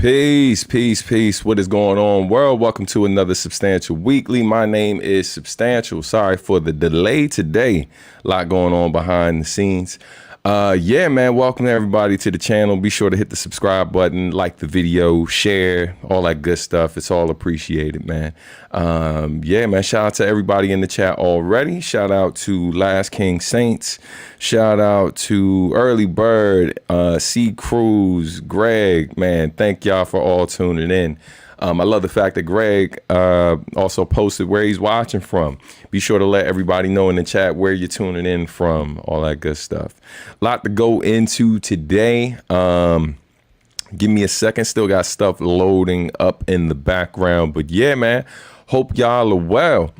Peace, peace, peace. What is going on, world? Welcome to another Substantial Weekly. My name is Substantial. Sorry for the delay today. A lot going on behind the scenes. Yeah, man, welcome everybody to the channel. Be sure to hit the subscribe button, like the video, share, all that good stuff. It's all appreciated, man. Yeah, man, shout out to everybody in the chat already. Shout out to Last King Saints. Shout out to Early Bird, C. Cruz, Greg, man. Thank y'all for all tuning in. I love the fact that Greg also posted where he's watching from. Be sure to let everybody know in the chat where you're tuning in from, all that good stuff. A lot to go into today. Give me a second. Still got stuff loading up in the background. But yeah, man, hope y'all are well.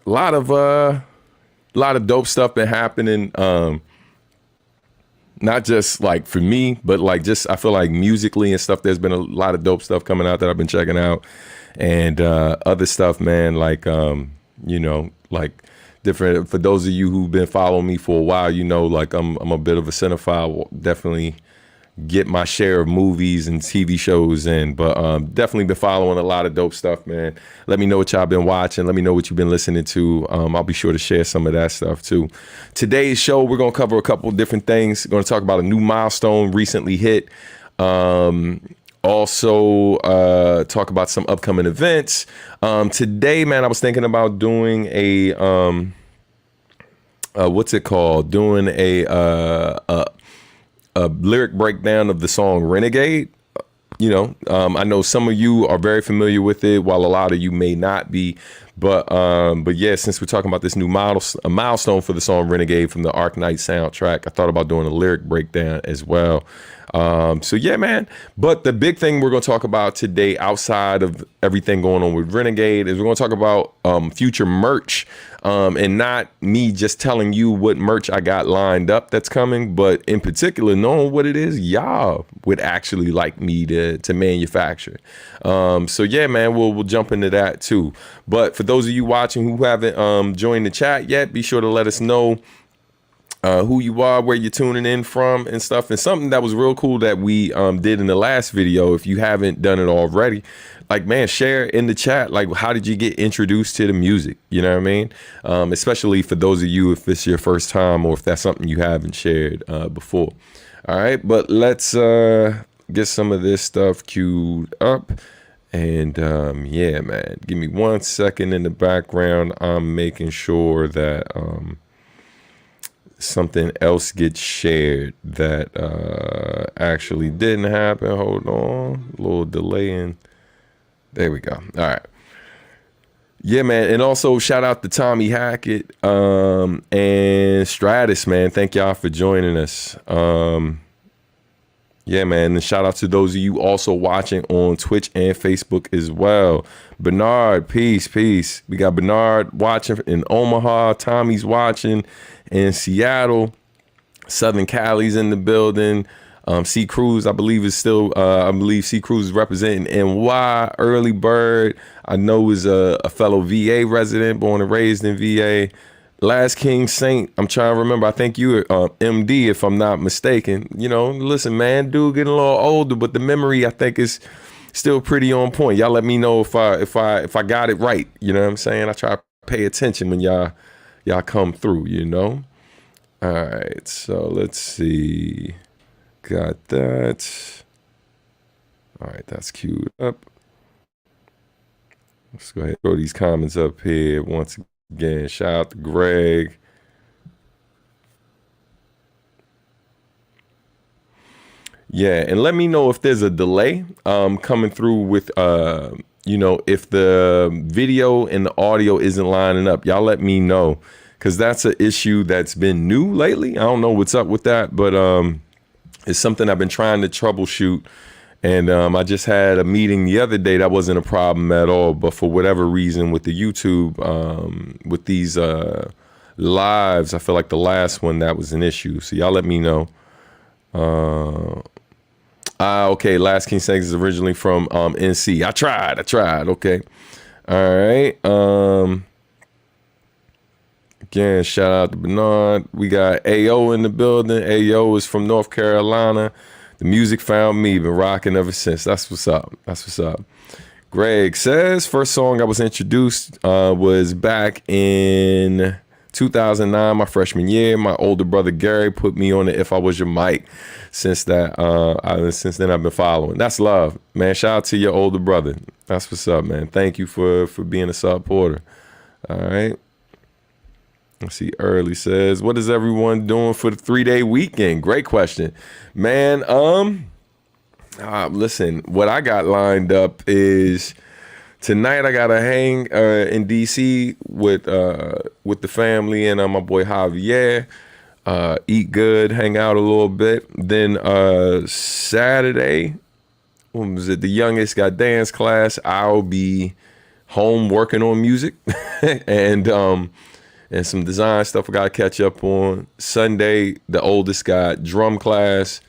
A lot of dope stuff been happening. Not just like for me, but like just I feel like musically and stuff, there's been a lot of dope stuff coming out that I've been checking out, and other stuff, man, like you know, like different, for those of you who've been following me for a while, you know, like I'm a bit of a cinephile. Definitely get my share of movies and TV shows in, but definitely been following a lot of dope stuff, man. Let me know what y'all been watching. Let me know what you've been listening to. I'll be sure to share some of that stuff too. Today's show, we're going to cover a couple of different things. We're going to talk about a new milestone recently hit. Also talk about some upcoming events. Today, man, I was thinking about doing a, what's it called? Doing a lyric breakdown of the song Renegade. You know, I know some of you are very familiar with it, while a lot of you may not be. But yeah, since we're talking about this new milestone for the song Renegade from the Arc Knight soundtrack, I thought about doing a lyric breakdown as well. So yeah, man. But the big thing we're going to talk about today, outside of everything going on with Renegade, is we're going to talk about future merch. And not me just telling you what merch I got lined up that's coming, but in particular knowing what it is y'all would actually like me to manufacture. So yeah, man, we'll jump into that too. But for those of you watching who haven't joined the chat yet, be sure to let us know who you are, where you're tuning in from and stuff. And something that was real cool that we did in the last video, if you haven't done it already, like, man, share in the chat, like, how did you get introduced to the music? You know what I mean? Especially for those of you, if it's your first time or if that's something you haven't shared before. All right, but let's get some of this stuff queued up. And yeah, man, give me 1 second in the background. I'm making sure that something else gets shared that actually didn't happen. Hold on, a little delay in. There we go. All right. Yeah, man. And also shout out to Tommy Hackett and Stratus, man. Thank y'all for joining us. Yeah, man. And shout out to those of you also watching on Twitch and Facebook as well. Bernard, peace, peace. We got Bernard watching in Omaha. Tommy's watching in Seattle. Southern Cali's in the building. C. Cruz, I believe, is still, I believe C. Cruz is representing NY. Early Bird, I know, is a fellow VA resident, born and raised in VA. Last King Saint, I'm trying to remember, I think you were MD, if I'm not mistaken. You know, listen, man, dude getting a little older, but the memory, I think, is still pretty on point. Y'all let me know if I got it right. You know what I'm saying? I try to pay attention when y'all come through, you know? All right, so let's see. Got that. All right, that's queued up. Let's go ahead and throw these comments up here once again. Shout out to Greg. Yeah, and let me know if there's a delay coming through with you know, if the video and the audio isn't lining up. Y'all let me know, because that's an issue that's been new lately. I don't know what's up with that, but it's something I've been trying to troubleshoot. And I just had a meeting the other day that wasn't a problem at all. But for whatever reason with the YouTube, with these lives, I feel like the last one, that was an issue. So y'all let me know. Okay, Last King Saints is originally from NC. I tried. Okay. All right. Again, shout out to Bernard. We got AO in the building. AO is from North Carolina. The music found me. Been rocking ever since. That's what's up. That's what's up. Greg says, first song I was introduced was back in 2009, my freshman year. My older brother Gary put me on the If I Was Your Mic. Since then I've been following. That's love, man. Shout out to your older brother. That's what's up, man. Thank you for being a supporter. All right. Let's see. Early says, what is everyone doing for the 3-day weekend? Great question, man. Listen, what I got lined up is tonight I got to hang in DC with the family and my boy Javier. Eat good, hang out a little bit. Then Saturday, when was it? The youngest got dance class. I'll be home working on music and some design stuff I got to catch up on. Sunday, the oldest got drum class.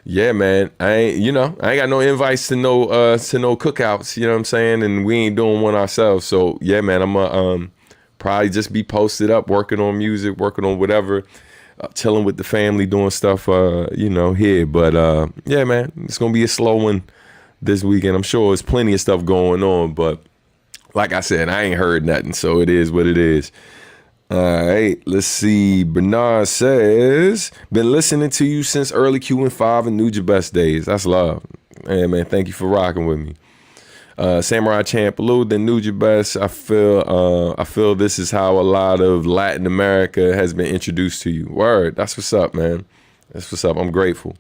Yeah, man. I ain't got no invites to no cookouts, you know what I'm saying? And we ain't doing one ourselves. So yeah, man, I'm probably just be posted up, working on music, working on whatever, chilling with the family, doing stuff here. But yeah, man, it's gonna be a slow one this weekend. I'm sure there's plenty of stuff going on, but like I said, I ain't heard nothing, so it is what it is. All right, let's see. Bernard says, been listening to you since early Q&5 and New Your Best days. That's love. Hey, man, thank you for rocking with me. Samurai Champloo, then New Your Best. I feel this is how a lot of Latin America has been introduced to you. Word, that's what's up, man. That's what's up. I'm grateful.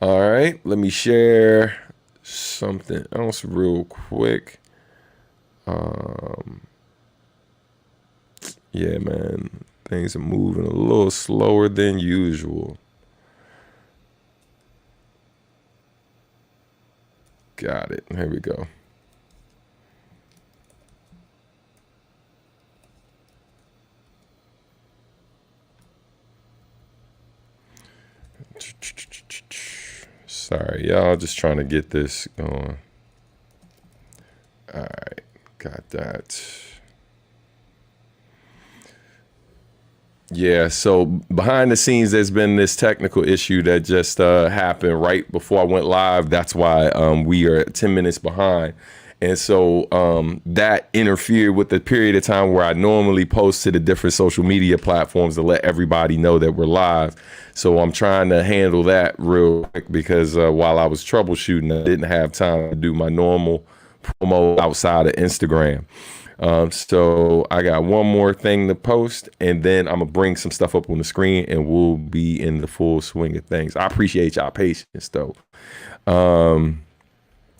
All right, let me share something else real quick. Yeah, man, things are moving a little slower than usual. Got it. Here we go. Sorry, y'all, just trying to get this going. All right, got that. Yeah, so behind the scenes, there's been this technical issue that just happened right before I went live. That's why we are 10 minutes behind. And so that interfered with the period of time where I normally post to the different social media platforms to let everybody know that we're live. So I'm trying to handle that real quick because while I was troubleshooting, I didn't have time to do my normal promo outside of Instagram. So I got one more thing to post, and then I'm gonna bring some stuff up on the screen, and we'll be in the full swing of things. I appreciate y'all patience, though. All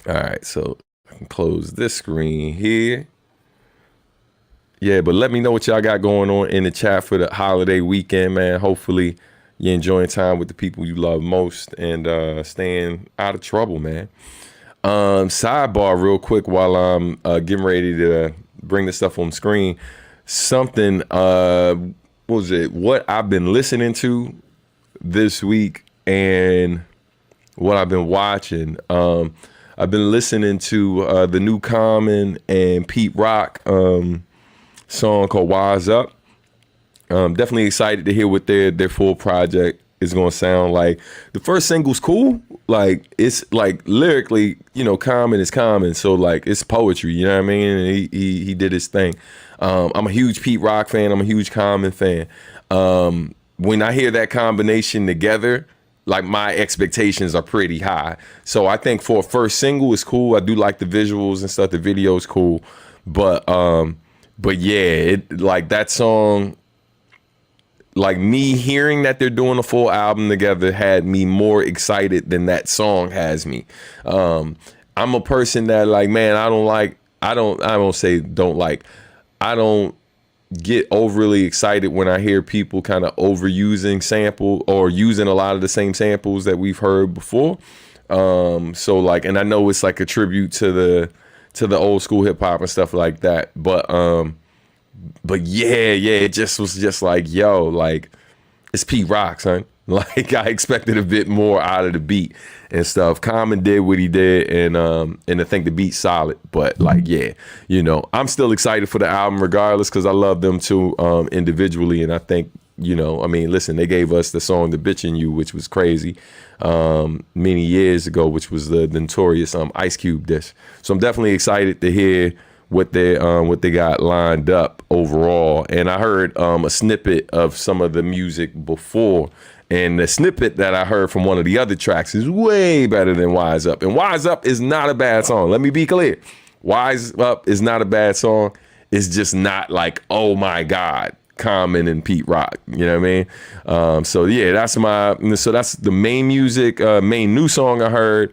right, so I can close this screen here. Yeah, but let me know what y'all got going on in the chat for the holiday weekend, man. Hopefully you're enjoying time with the people you love most and staying out of trouble, man. Sidebar real quick while I'm getting ready to bring this stuff on screen. Something, what I've been listening to this week and what I've been watching. I've been listening to the new Common and Pete Rock song called Wise Up. Definitely excited to hear what their full project is going to sound like. The first single's cool. Like, it's like lyrically, Common is Common. So like, it's poetry, you know what I mean? And he did his thing. I'm a huge Pete Rock fan. I'm a huge Common fan. When I hear that combination together, like, my expectations are pretty high. So I think for a first single, it's cool. I do like the visuals and stuff. The video's cool. But yeah, like that song, like me hearing that they're doing a full album together had me more excited than that song has me. I'm a person that, like, man, I don't get overly excited when I hear people kind of overusing sample or using a lot of the same samples that we've heard before. So like, and I know it's like a tribute to the old school hip hop and stuff like that. But yeah, it just was just like, yo, like, it's Pete Rock, son. Like, I expected a bit more out of the beat and stuff. Common did what he did, and I think the beat's solid. But like, yeah, I'm still excited for the album regardless, because I love them too individually, and I think you know, I mean, listen, they gave us the song "The Bitchin' You," which was crazy, many years ago, which was the notorious Ice Cube diss. So I'm definitely excited to hear what they got lined up overall. And I heard a snippet of some of the music before, and the snippet that I heard from one of the other tracks is way better than Wise Up. And Wise Up is not a bad song. Let me be clear. Wise Up is not a bad song. It's just not like, oh my God, Common and Pete Rock. You know what I mean? So yeah, that's the main music, main new song I heard,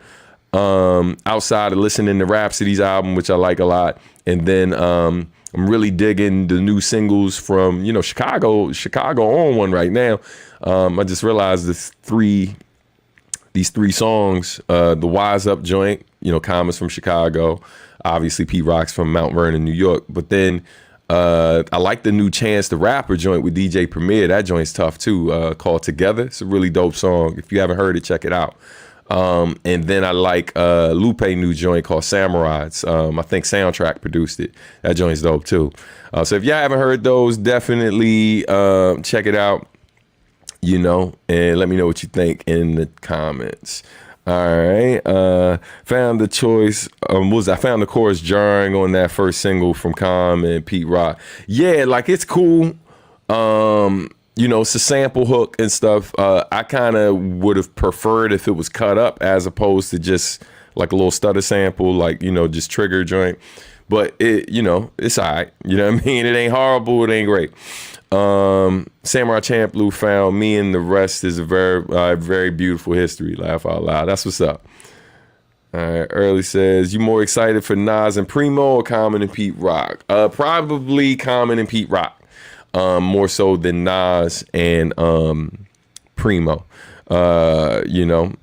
outside of listening to Rhapsody's album, which I like a lot. And then I'm really digging the new singles from, you know, Chicago on one right now. I just realized these three songs, the Wise Up joint, you know, Common's from Chicago, obviously Pete Rock's from Mount Vernon, New York. But then I like the new Chance the Rapper joint with DJ Premier. That joint's tough too, called Together. It's a really dope song. If you haven't heard it, check it out. And then I like Lupe new joint called Samurai's. I think Soundtrack produced it. That joint's dope too. So if y'all haven't heard those, definitely check it out, you know, and let me know what you think in the comments. All right. Found the choice. I found the chorus jarring on that first single from Com and Pete Rock. Yeah, like it's cool. You know, it's a sample hook and stuff. I kind of would have preferred if it was cut up as opposed to just like a little stutter sample, like, you know, just trigger joint. But it, you know, it's all right. You know what I mean? It ain't horrible. It ain't great. Samurai Champloo found Me and the Rest is a very beautiful history. Laugh out loud. That's what's up. All right. Early says, you more excited for Nas and Primo or Common and Pete Rock? Probably Common and Pete Rock. More so than Nas and Primo. You know,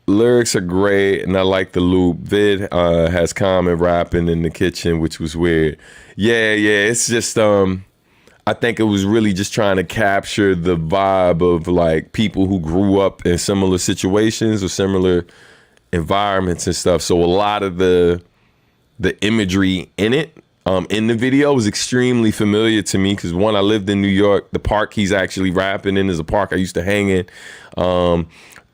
lyrics are great, and I like the loop. Vid has Common rapping in the kitchen, which was weird. Yeah. It's just I think it was really just trying to capture the vibe of like people who grew up in similar situations or similar environments and stuff. So a lot of the imagery in it, in the video, was extremely familiar to me because one, I lived in New York. The park he's actually rapping in is a park I used to hang in.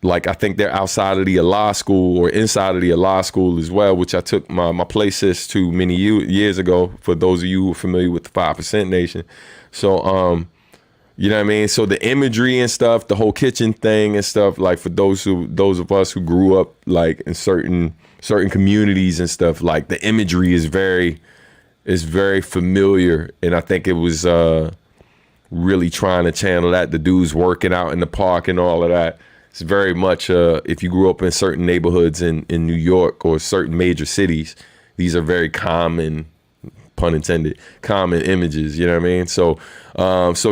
Like I think they're outside of the law school or inside of the law school as well, which I took my play sis to many years ago. For those of you who are familiar with the 5% Nation, so you know what I mean. So the imagery and stuff, the whole kitchen thing and stuff, like for those of us who grew up like in certain communities and stuff, like the imagery is very familiar, and I think it was really trying to channel that. The dudes working out in the park and all of that. It's very much if you grew up in certain neighborhoods in New York or certain major cities, these are very common, pun intended, common images. You know what I mean? So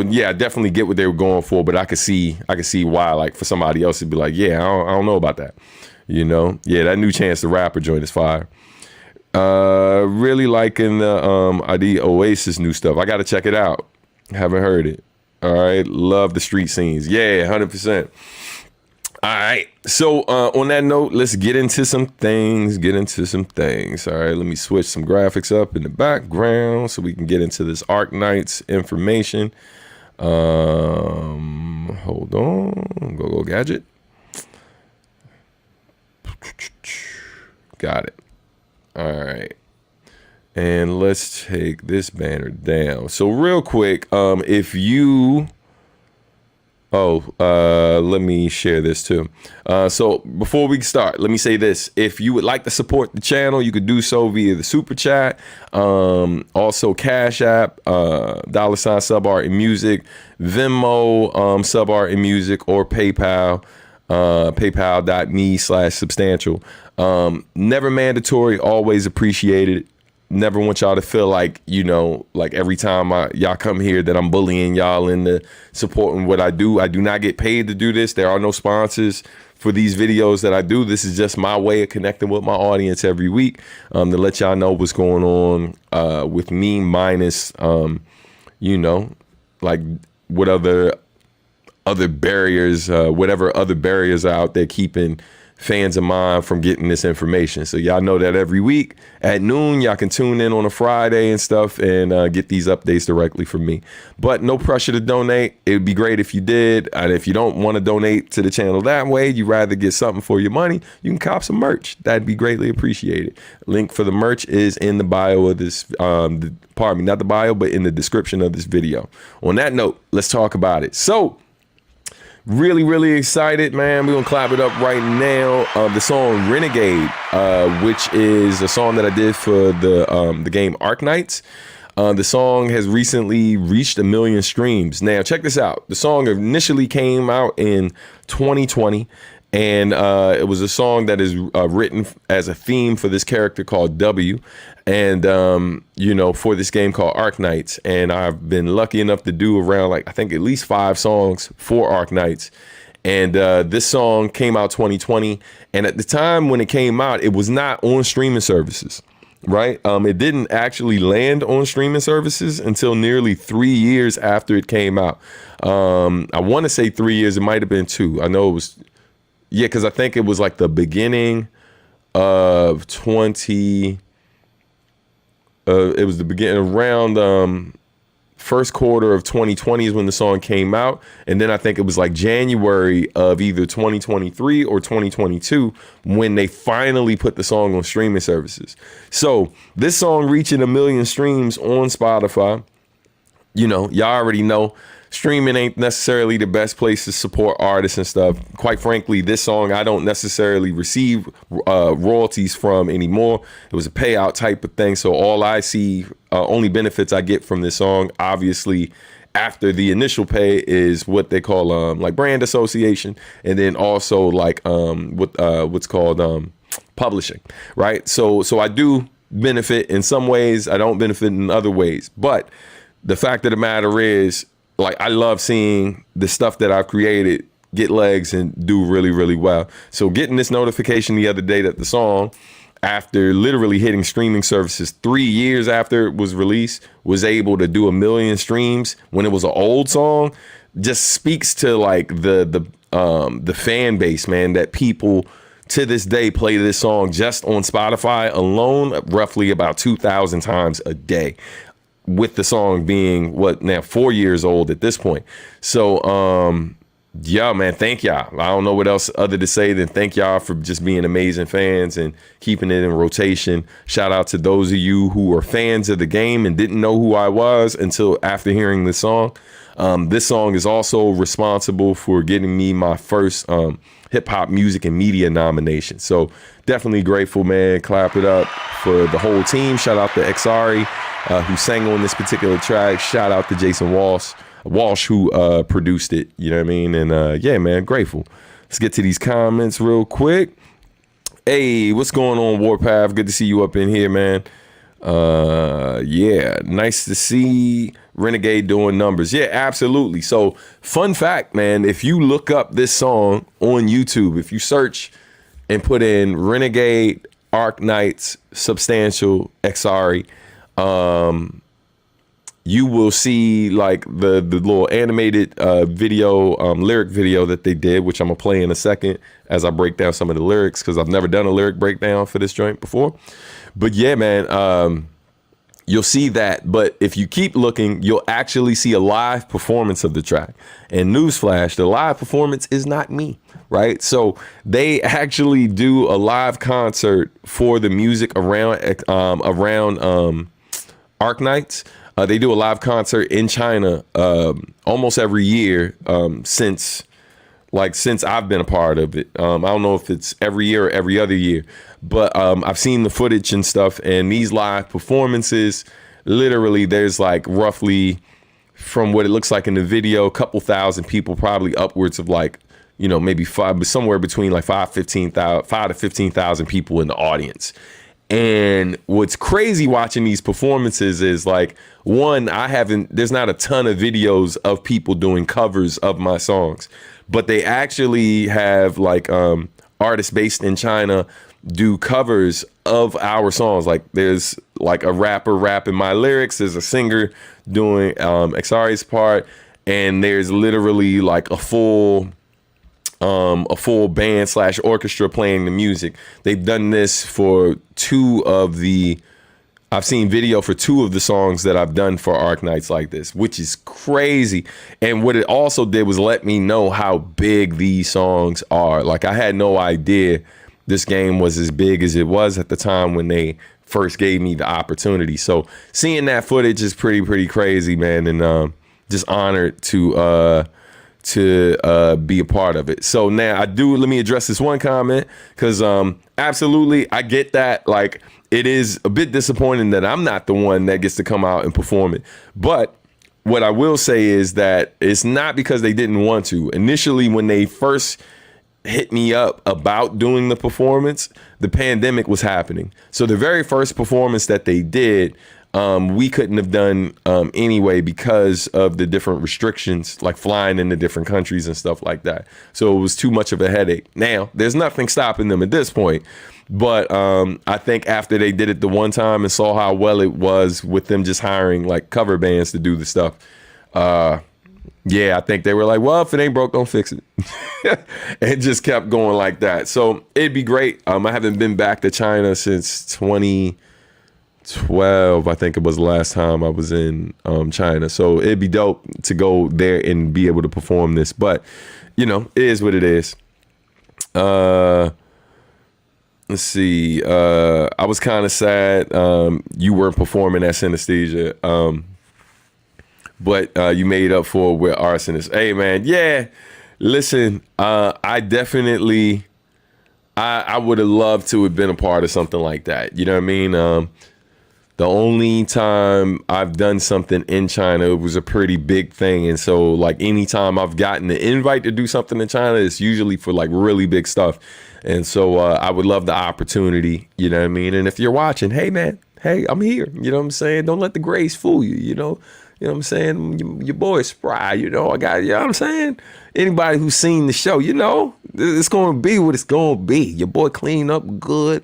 yeah, I definitely get what they were going for, but I could see why, like for somebody else it'd be like, yeah, I don't know about that. You know? Yeah, that new Chance the Rapper joint is fire. Really liking the ID Oasis new stuff. I got to check it out. Haven't heard it. All right. Love the street scenes. Yeah, 100%. All right. So on that note, let's get into some things. All right. Let me switch some graphics up in the background so we can get into this Arc Knights information. Hold on. Go gadget. Got it. All right. And let's take this banner down. So real quick, if you... let me share this too. So before we start, let me say this. If you would like to support the channel, you could do so via the super chat. Also Cash App, $ Sub Art and Music, Venmo, Sub Art and Music, or PayPal, paypal.me/substantial. Never mandatory, always appreciated. Never want y'all to feel like, you know, like every time y'all come here that I'm bullying y'all into supporting what I do. I do not get paid to do this. There are no sponsors for these videos that I do. This is just my way of connecting with my audience every week, to let y'all know what's going on with me, minus, you know, like what other barriers, whatever other barriers are out there keeping fans of mine from getting this information. So y'all know that every week at noon, y'all can tune in on a Friday and stuff and get these updates directly from me. But no pressure to donate. It would be great if you did. And if you don't want to donate to the channel that way, you rather get something for your money, you can cop some merch. That'd be greatly appreciated. Link for the merch is in the bio of this, pardon me, not the bio, but in the description of this video. On that note, let's talk about it. So, really excited, man. We're gonna clap it up right now. The song Renegade, which is a song that I did for the game Arknights. The song has recently reached 1 million streams. Now, check this out. The song initially came out in 2020, and it was a song that is written as a theme for this character called W, and you know, for this game called Arknights. And I've been lucky enough to do around, like, I think at least 5 songs for Arknights. And this song came out 2020, and at the time when it came out, it was not on streaming services, right? It didn't actually land on streaming services until nearly 3 years after it came out. I want to say 3 years. It might have been 2. I know it was, yeah, because I think it was like the beginning of it was the beginning around first quarter of 2020 is when the song came out. And then I think it was like January of either 2023 or 2022 when they finally put the song on streaming services. So this song reaching 1 million streams on Spotify, you know, y'all already know streaming ain't necessarily the best place to support artists and stuff. Quite frankly, this song I don't necessarily receive royalties from anymore. It was a payout type of thing. So all I see, only benefits I get from this song, obviously, after the initial pay, is what they call like brand association, and then also like what's called publishing, right? So I do benefit in some ways. I don't benefit in other ways. But the fact of the matter is, like, I love seeing the stuff that I've created get legs and do really well. So getting this notification the other day that the song, after literally hitting streaming services 3 years after it was released, was able to do 1 million streams when it was an old song, just speaks to like the fan base, man, that people to this day play this song just on Spotify alone, roughly about 2,000 times a day, with the song being what now 4 years old at this point. So yeah, man, thank y'all. I don't know what else other to say than thank y'all for just being amazing fans and keeping it in rotation. Shout out to those of you who are fans of the game and didn't know who I was until after hearing this song. This song is also responsible for getting me my first hip hop music and media nomination. So definitely grateful, man. Clap it up for the whole team. Shout out to Xari, who sang on this particular track. Shout out to Jason Walsh, who produced it. You know what I mean? And yeah, man, grateful. Let's get to these comments real quick. Hey, what's going on, Warpath? Good to see you up in here, man. Yeah, nice to see Renegade doing numbers. Yeah, absolutely. So fun fact, man, if you look up this song on YouTube, if you search and put in Renegade Arknights Substantial Xari, you will see like the little animated video, lyric video that they did, which I'm gonna play in a second as I break down some of the lyrics, because I've never done a lyric breakdown for this joint before. But yeah, man, you'll see that. But if you keep looking, you'll actually see a live performance of the track. And newsflash, the live performance is not me, right? So they actually do a live concert for the music around Arknights. They do a live concert in China almost every year since I've been a part of it. I don't know if it's every year or every other year, but I've seen the footage and stuff, and these live performances, literally there's like roughly, from what it looks like in the video, a couple thousand people, probably upwards of like, you know, maybe somewhere between like 5 to 15,000 people in the audience. And what's crazy watching these performances is like, one, there's not a ton of videos of people doing covers of my songs, but they actually have like artists based in China do covers of our songs. Like there's like a rapper rapping my lyrics, there's a singer doing Xari's part, and there's literally like a full a full band / orchestra playing the music. They've done this for I've seen video for 2 of the songs that I've done for Arc Nights like this, which is crazy. And what it also did was let me know how big these songs are. Like, I had no idea this game was as big as it was at the time when they first gave me the opportunity. So seeing that footage is pretty crazy, man. And just honored to be a part of it. So now let me address this one comment, because absolutely I get that. Like, it is a bit disappointing that I'm not the one that gets to come out and perform it. But what I will say is that it's not because they didn't want to. Initially, when they first hit me up about doing the performance, the pandemic was happening. So the very first performance that they did, we couldn't have done anyway because of the different restrictions, like flying into different countries and stuff like that. So it was too much of a headache. Now, there's nothing stopping them at this point. But I think after they did it the one time and saw how well it was with them just hiring like cover bands to do the stuff, yeah, I think they were like, well, if it ain't broke, don't fix it. And just kept going like that. So it'd be great. I haven't been back to China since 2012. I think it was the last time I was in China. So it'd be dope to go there and be able to perform this. But, you know, it is what it is. Let's see. I was kind of sad you weren't performing at Synesthesia, but you made up for it with Arsonist. Hey, man. Yeah. Listen, I definitely, I would have loved to have been a part of something like that. You know what I mean? The only time I've done something in China, it was a pretty big thing. And so, like, anytime I've gotten the invite to do something in China, it's usually for like really big stuff. And so I would love the opportunity, you know what I mean? And if you're watching, hey, man, hey, I'm here. You know what I'm saying? Don't let the grays fool you, you know? You know what I'm saying? Your boy is spry, you know? You know what I'm saying? Anybody who's seen the show, you know, it's going to be what it's going to be. Your boy clean up good.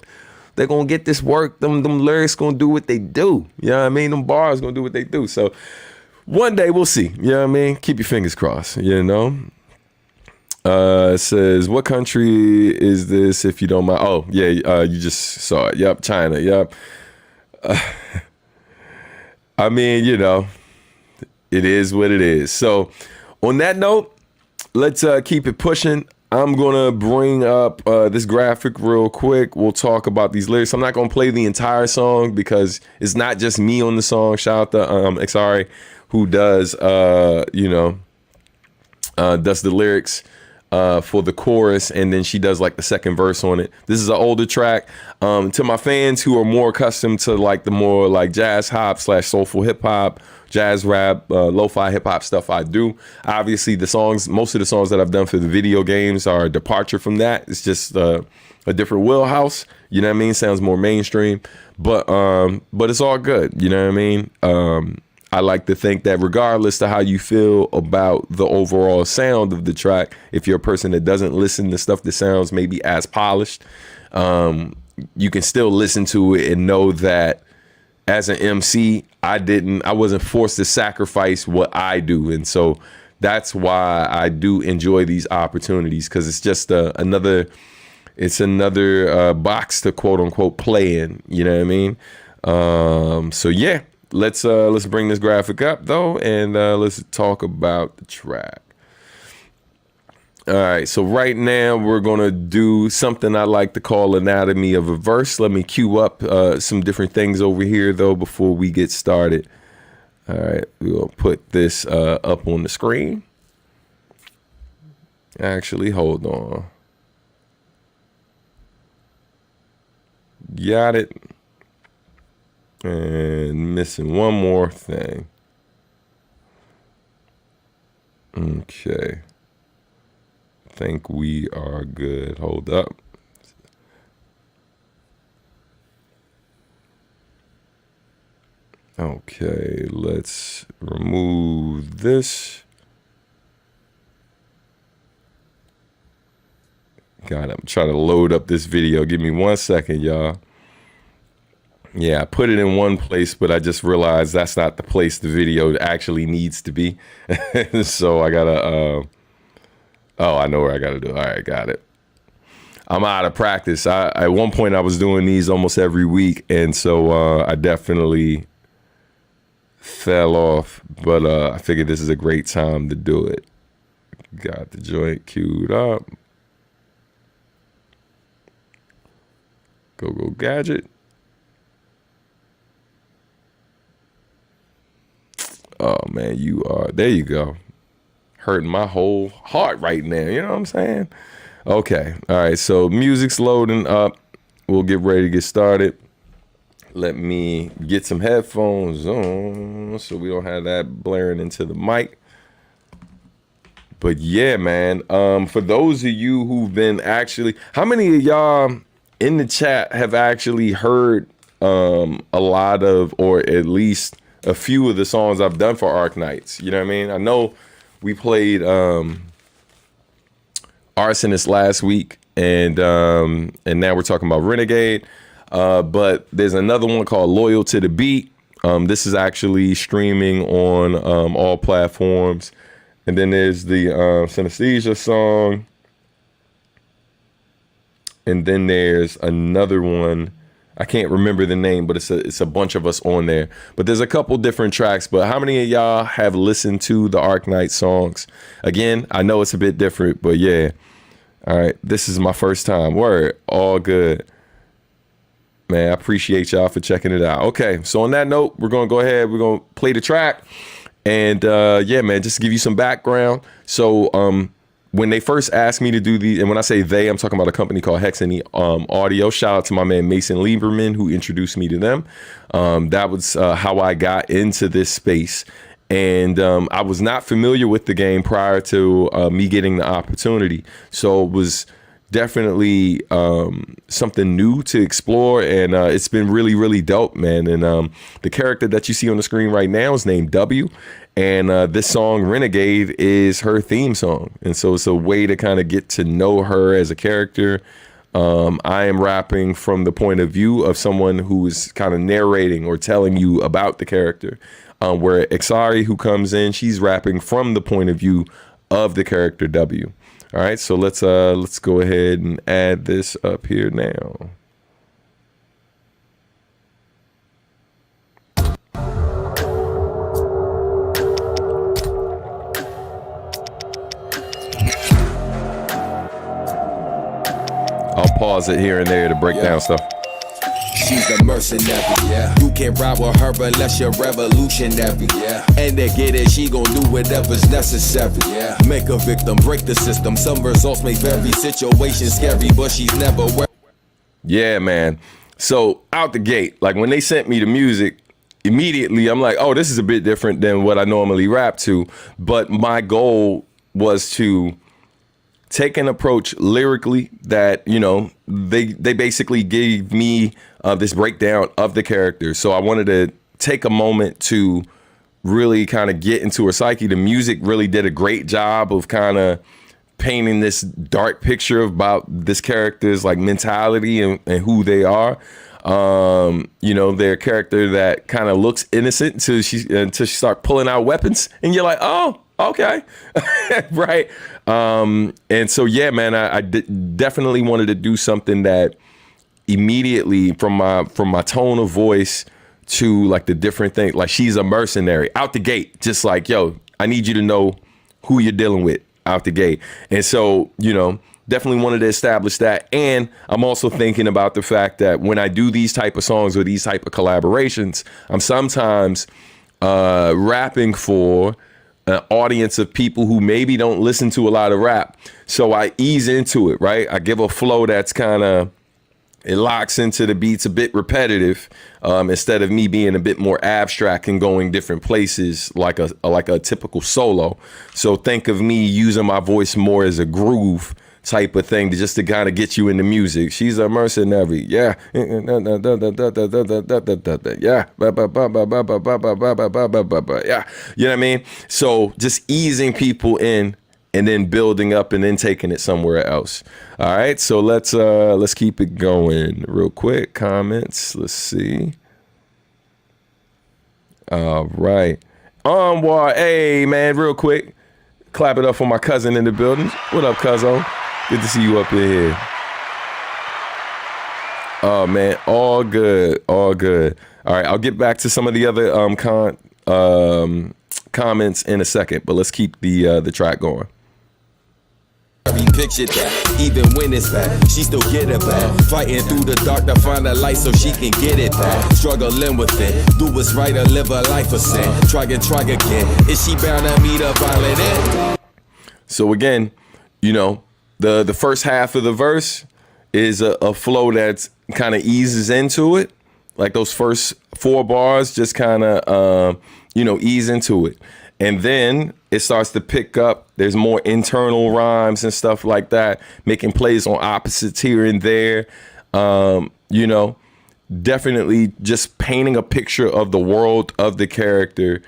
They're going to get this work. Them lyrics going to do what they do. You know what I mean? Them bars going to do what they do. So one day we'll see. You know what I mean? Keep your fingers crossed, you know? It says, what country is this, if you don't mind? Oh, yeah, you just saw it. Yep, China. Yep. I mean, you know, it is what it is. So on that note, let's keep it pushing. I'm going to bring up this graphic real quick. We'll talk about these lyrics. I'm not going to play the entire song because it's not just me on the song. Shout out to XRA, who does, does the lyrics for the chorus, and then she does like the second verse on it. This is an older track. To my fans who are more accustomed to like the more like jazz hop / soulful hip hop, jazz rap, lo-fi hip hop stuff I do. Obviously the songs, most of the songs that I've done for the video games are a departure from that. It's just a different wheelhouse, you know what I mean? Sounds more mainstream, but it's all good, you know what I mean? I like to think that regardless to how you feel about the overall sound of the track, if you're a person that doesn't listen to stuff that sounds maybe as polished, you can still listen to it and know that as an MC, I wasn't forced to sacrifice what I do. And so that's why I do enjoy these opportunities, because it's just another box to quote unquote play in, you know what I mean? So yeah. Let's bring this graphic up though, and let's talk about the track. All right, so right now we're gonna do something I like to call anatomy of a verse. Let me cue up some different things over here though before we get started. All right, we'll put this up on the screen. Actually, hold on. Got it. And missing one more thing. Okay. I think we are good. Hold up. Okay, let's remove this. God, I'm trying to load up this video. Give me 1 second, y'all. Yeah, I put it in one place, but I just realized that's not the place the video actually needs to be. So I gotta Oh, I know where I got to do. All right, got it. I'm out of practice. At one point I was doing these almost every week, and so I definitely fell off. But I figured this is a great time to do it. Got the joint queued up. Go gadget. Oh man, you are there. You go. Hurting my whole heart right now. You know what I'm saying? Okay. All right. So music's loading up. We'll get ready to get started. Let me get some headphones on so we don't have that blaring into the mic. But yeah, man. For those of you who've been actually, how many of y'all in the chat have actually heard a lot of, or at least a few of the songs I've done for Arc Knights? You know what I mean? I know we played Arsonist last week, and now we're talking about Renegade. But there's another one called Loyal to the Beat. This is actually streaming on all platforms. And then there's the Synesthesia song. And then there's another one. I can't remember the name, but it's a bunch of us on there. But there's a couple different tracks. But how many of y'all have listened to the Arc Knight songs? Again, I know it's a bit different, but yeah. All right, this is my first time. Word, all good. Man, I appreciate y'all for checking it out. Okay, so on that note, we're gonna go ahead. We're gonna play the track. And yeah, man, just to give you some background. So when they first asked me to do these, and when I say they, I'm talking about a company called Hexany Audio. Shout out to my man Mason Lieberman, who introduced me to them. That was how I got into this space. And I was not familiar with the game prior to me getting the opportunity. So it was definitely something new to explore, and it's been really, really dope, man. And the character that you see on the screen right now is named W, and this song Renegade is her theme song, and so it's a way to kind of get to know her as a character. I am rapping from the point of view of someone who is kind of narrating or telling you about the character, where Exari, who comes in, she's rapping from the point of view of the character W. All right, so let's go ahead and add this up here now. I'll pause it here and there to break down stuff. She's a mercenary, yeah. You can't ride with her unless you're revolutionary, yeah. And to get it, she gon' do whatever's necessary, yeah. Make a victim, break the system. Some results may vary, situation scary, but she's never Yeah, man. So out the gate, like when they sent me the music, immediately I'm like, oh, this is a bit different than what I normally rap to. But my goal was to take an approach lyrically that, you know, they basically gave me this breakdown of the character. So I wanted to take a moment to really kind of get into her psyche. The music really did a great job of kind of painting this dark picture about this character's like mentality and who they are. You know, they're a character that kind of looks innocent until she start pulling out weapons, and you're like, oh, okay. Right. And so, yeah, man, I definitely wanted to do something that immediately from my tone of voice to like the different things, like she's a mercenary out the gate, just like, yo, I need you to know who you're dealing with out the gate. And so, you know, definitely wanted to establish that. And I'm also thinking about the fact that when I do these type of songs or these type of collaborations, I'm sometimes rapping for an audience of people who maybe don't listen to a lot of rap. So I ease into it, right? I give a flow that's kind of, it locks into the beats, a bit repetitive, instead of me being a bit more abstract and going different places like a typical solo. So think of me using my voice more as a groove type of thing to kind of get you into music. She's a mercenary, yeah. Yeah. Yeah. You know what I mean? So just easing people in and then building up and then taking it somewhere else. All right, so let's keep it going real quick. Comments, let's see. All right. Hey man, real quick. Clap it up for my cousin in the building. What up, cuzzo? Good to see you up in here. Oh, man. All good. All good. All right. I'll get back to some of the other comments in a second, but let's keep the track going. Picture that, even when it's bad, she still get it back. Fighting through the dark to find a light so she can get it back. Struggling with it, do what's right or live a life of sin. Try again, is she bound to meet a violent end? So again, you know, the first half of the verse is a flow that's kind of eases into it. Like those first 4 bars just kind of, ease into it. And then it starts to pick up. There's more internal rhymes and stuff like that, making plays on opposites here and there. Definitely just painting a picture of the world of the character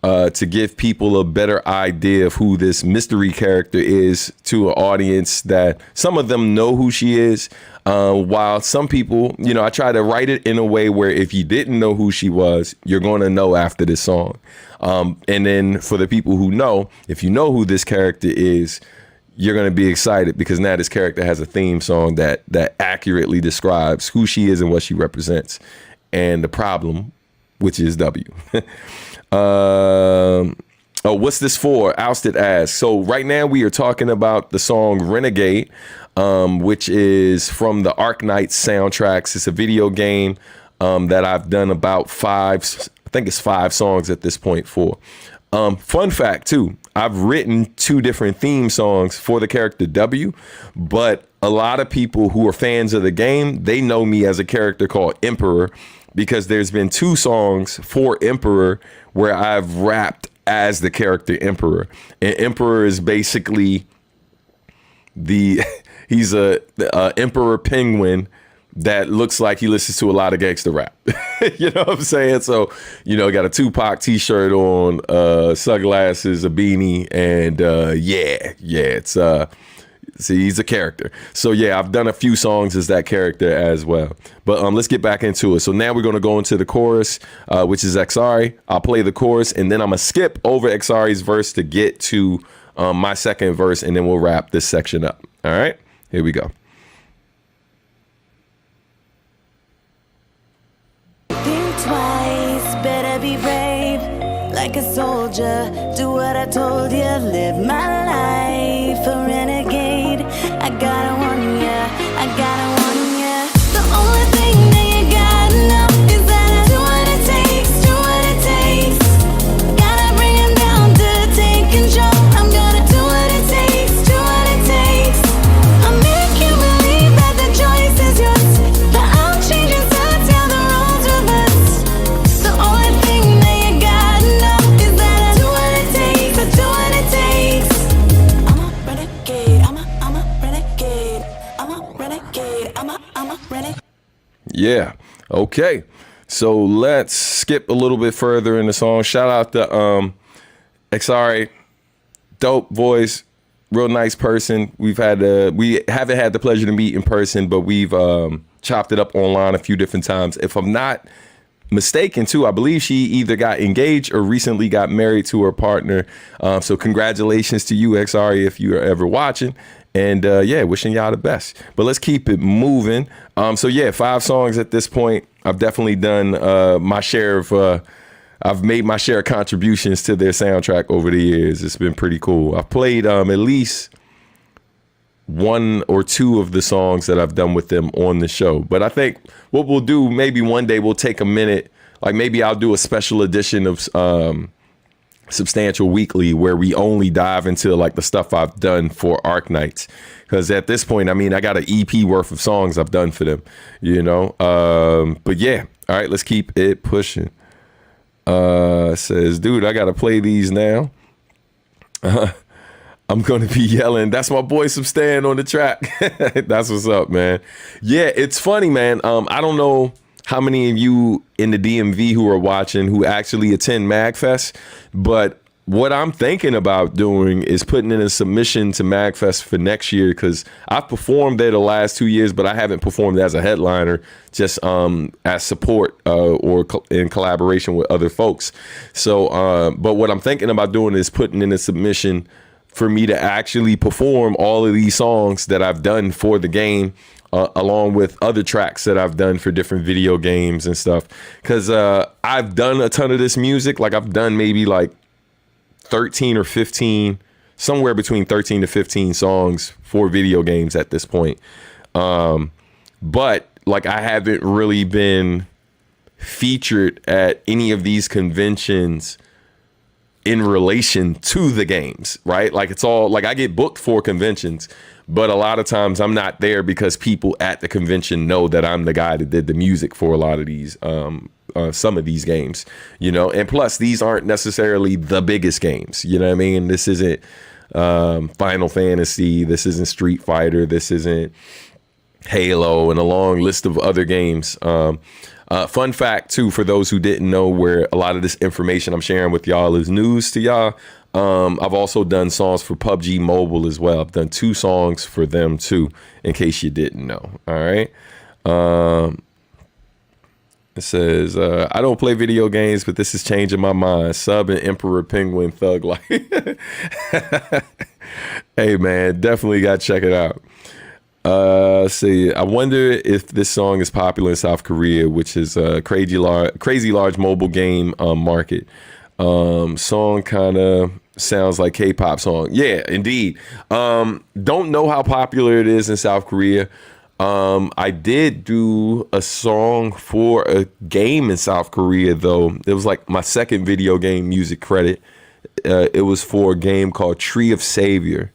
to give people a better idea of who this mystery character is to an audience that some of them know who she is. While some people, I try to write it in a way where if you didn't know who she was, you're going to know after this song. And then for the people who know, if you know who this character is, you're going to be excited because now this character has a theme song that accurately describes who she is and what she represents and the problem, which is W. What's this for? Ousted asks. So right now we are talking about the song Renegade, which is from the Arknights soundtracks. It's a video game that I've done about 5 songs at this point for. Fun fact too, I've written 2 different theme songs for the character W, but a lot of people who are fans of the game, they know me as a character called Emperor because there's been 2 songs for Emperor where I've rapped as the character Emperor. And Emperor is basically he's a emperor penguin that looks like he listens to a lot of gangster rap. You know what I'm saying? So, got a Tupac t-shirt on, sunglasses, a beanie, and it's he's a character. So yeah, I've done a few songs as that character as well. But let's get back into it. So now we're gonna go into the chorus, which is Xari. I'll play the chorus and then I'm gonna skip over Xari's verse to get to my second verse, and then we'll wrap this section up. All right, here we go. Think twice, better be brave, like a soldier. Do what I told you, live my life a renegade. I gotta warn ya, I gotta warn ya. The only thing that you gotta know is that I do what it takes, do what it takes. Gotta bring him down to take control. I'm gonna do what it takes, do what it takes. I'll make you believe that the choice is yours, but I'll change your thoughts, yeah, the roles reverse. The only thing that you gotta know is that I do what it takes, I do what it takes. I'm a renegade, I'm a renegade, I'm a renegade, I'm a renegade. Yeah. Okay. So let's skip a little bit further in the song. Shout out to Xari, dope voice, real nice person. We haven't had the pleasure to meet in person, but we've chopped it up online a few different times. If I'm not mistaken too, I believe she either got engaged or recently got married to her partner. So congratulations to you, Xari, if you are ever watching. And wishing y'all the best. But let's keep it moving. 5 songs at this point. I've definitely done my share of I've made my share of contributions to their soundtrack over the years. It's been pretty cool. I've played at least 1 or 2 of the songs that I've done with them on the show. But I think what we'll do, maybe one day we'll take a minute, like maybe I'll do a special edition of Substantial Weekly where we only dive into like the stuff I've done for Arknights. Because at this point, I mean, I got an EP worth of songs I've done for them, But yeah, all right, let's keep it pushing. Says, dude, I got to play these now. I'm going to be yelling, that's my boy Substan on the track. That's what's up, man. Yeah, it's funny, man. I don't know how many of you in the DMV who are watching who actually attend MagFest, but what I'm thinking about doing is putting in a submission to MagFest for next year, because I've performed there the last 2 years, but I haven't performed as a headliner, just as support or in collaboration with other folks. So, but what I'm thinking about doing is putting in a submission for me to actually perform all of these songs that I've done for the game, along with other tracks that I've done for different video games and stuff. Because I've done a ton of this music. Like I've done maybe like 13 or 15, somewhere between 13 to 15 songs for video games at this point. But like I haven't really been featured at any of these conventions in relation to the games, right? Like it's all like I get booked for conventions, but a lot of times I'm not there because people at the convention know that I'm the guy that did the music for a lot of these, some of these games, you know, and plus these aren't necessarily the biggest games, you know what I mean? This isn't Final Fantasy, this isn't Street Fighter, this isn't Halo, and a long list of other games. Fun fact too, for those who didn't know, where a lot of this information I'm sharing with y'all is news to y'all. I've also done songs for PUBG Mobile as well. I've done 2 songs for them too, in case you didn't know. All right. It says, I don't play video games, but this is changing my mind. Sub and Emperor Penguin Thug Life. Hey man, definitely got to check it out. Let's see. I wonder if this song is popular in South Korea, which is a crazy large mobile game market. Song kind of sounds like K-pop song. Yeah, indeed. Don't know how popular it is in South Korea. I did do a song for a game in South Korea, though. It was like my second video game music credit. It was for a game called Tree of Savior,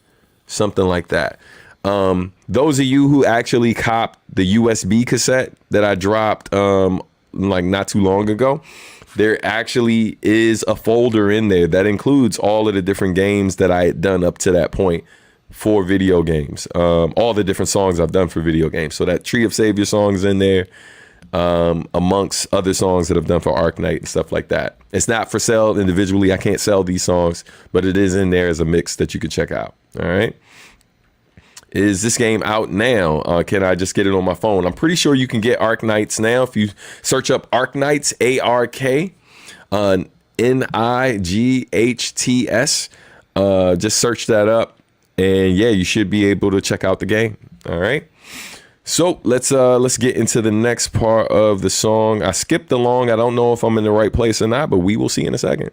something like that. Those of you who actually copped the USB cassette that I dropped like not too long ago, there actually is a folder in there that includes all of the different games that I had done up to that point for video games, all the different songs I've done for video games. So that Tree of Savior song is in there, amongst other songs that I've done for Arknight and stuff like that. It's not for sale individually. I can't sell these songs, but it is in there as a mix that you can check out. All right. Is this game out now? Can I just get it on my phone? I'm pretty sure you can get Arknights now. If you search up Arknights, ARK, NIGHTS, just search that up. And yeah, you should be able to check out the game. All right. So let's get into the next part of the song. I skipped along. I don't know if I'm in the right place or not, but we will see in a second.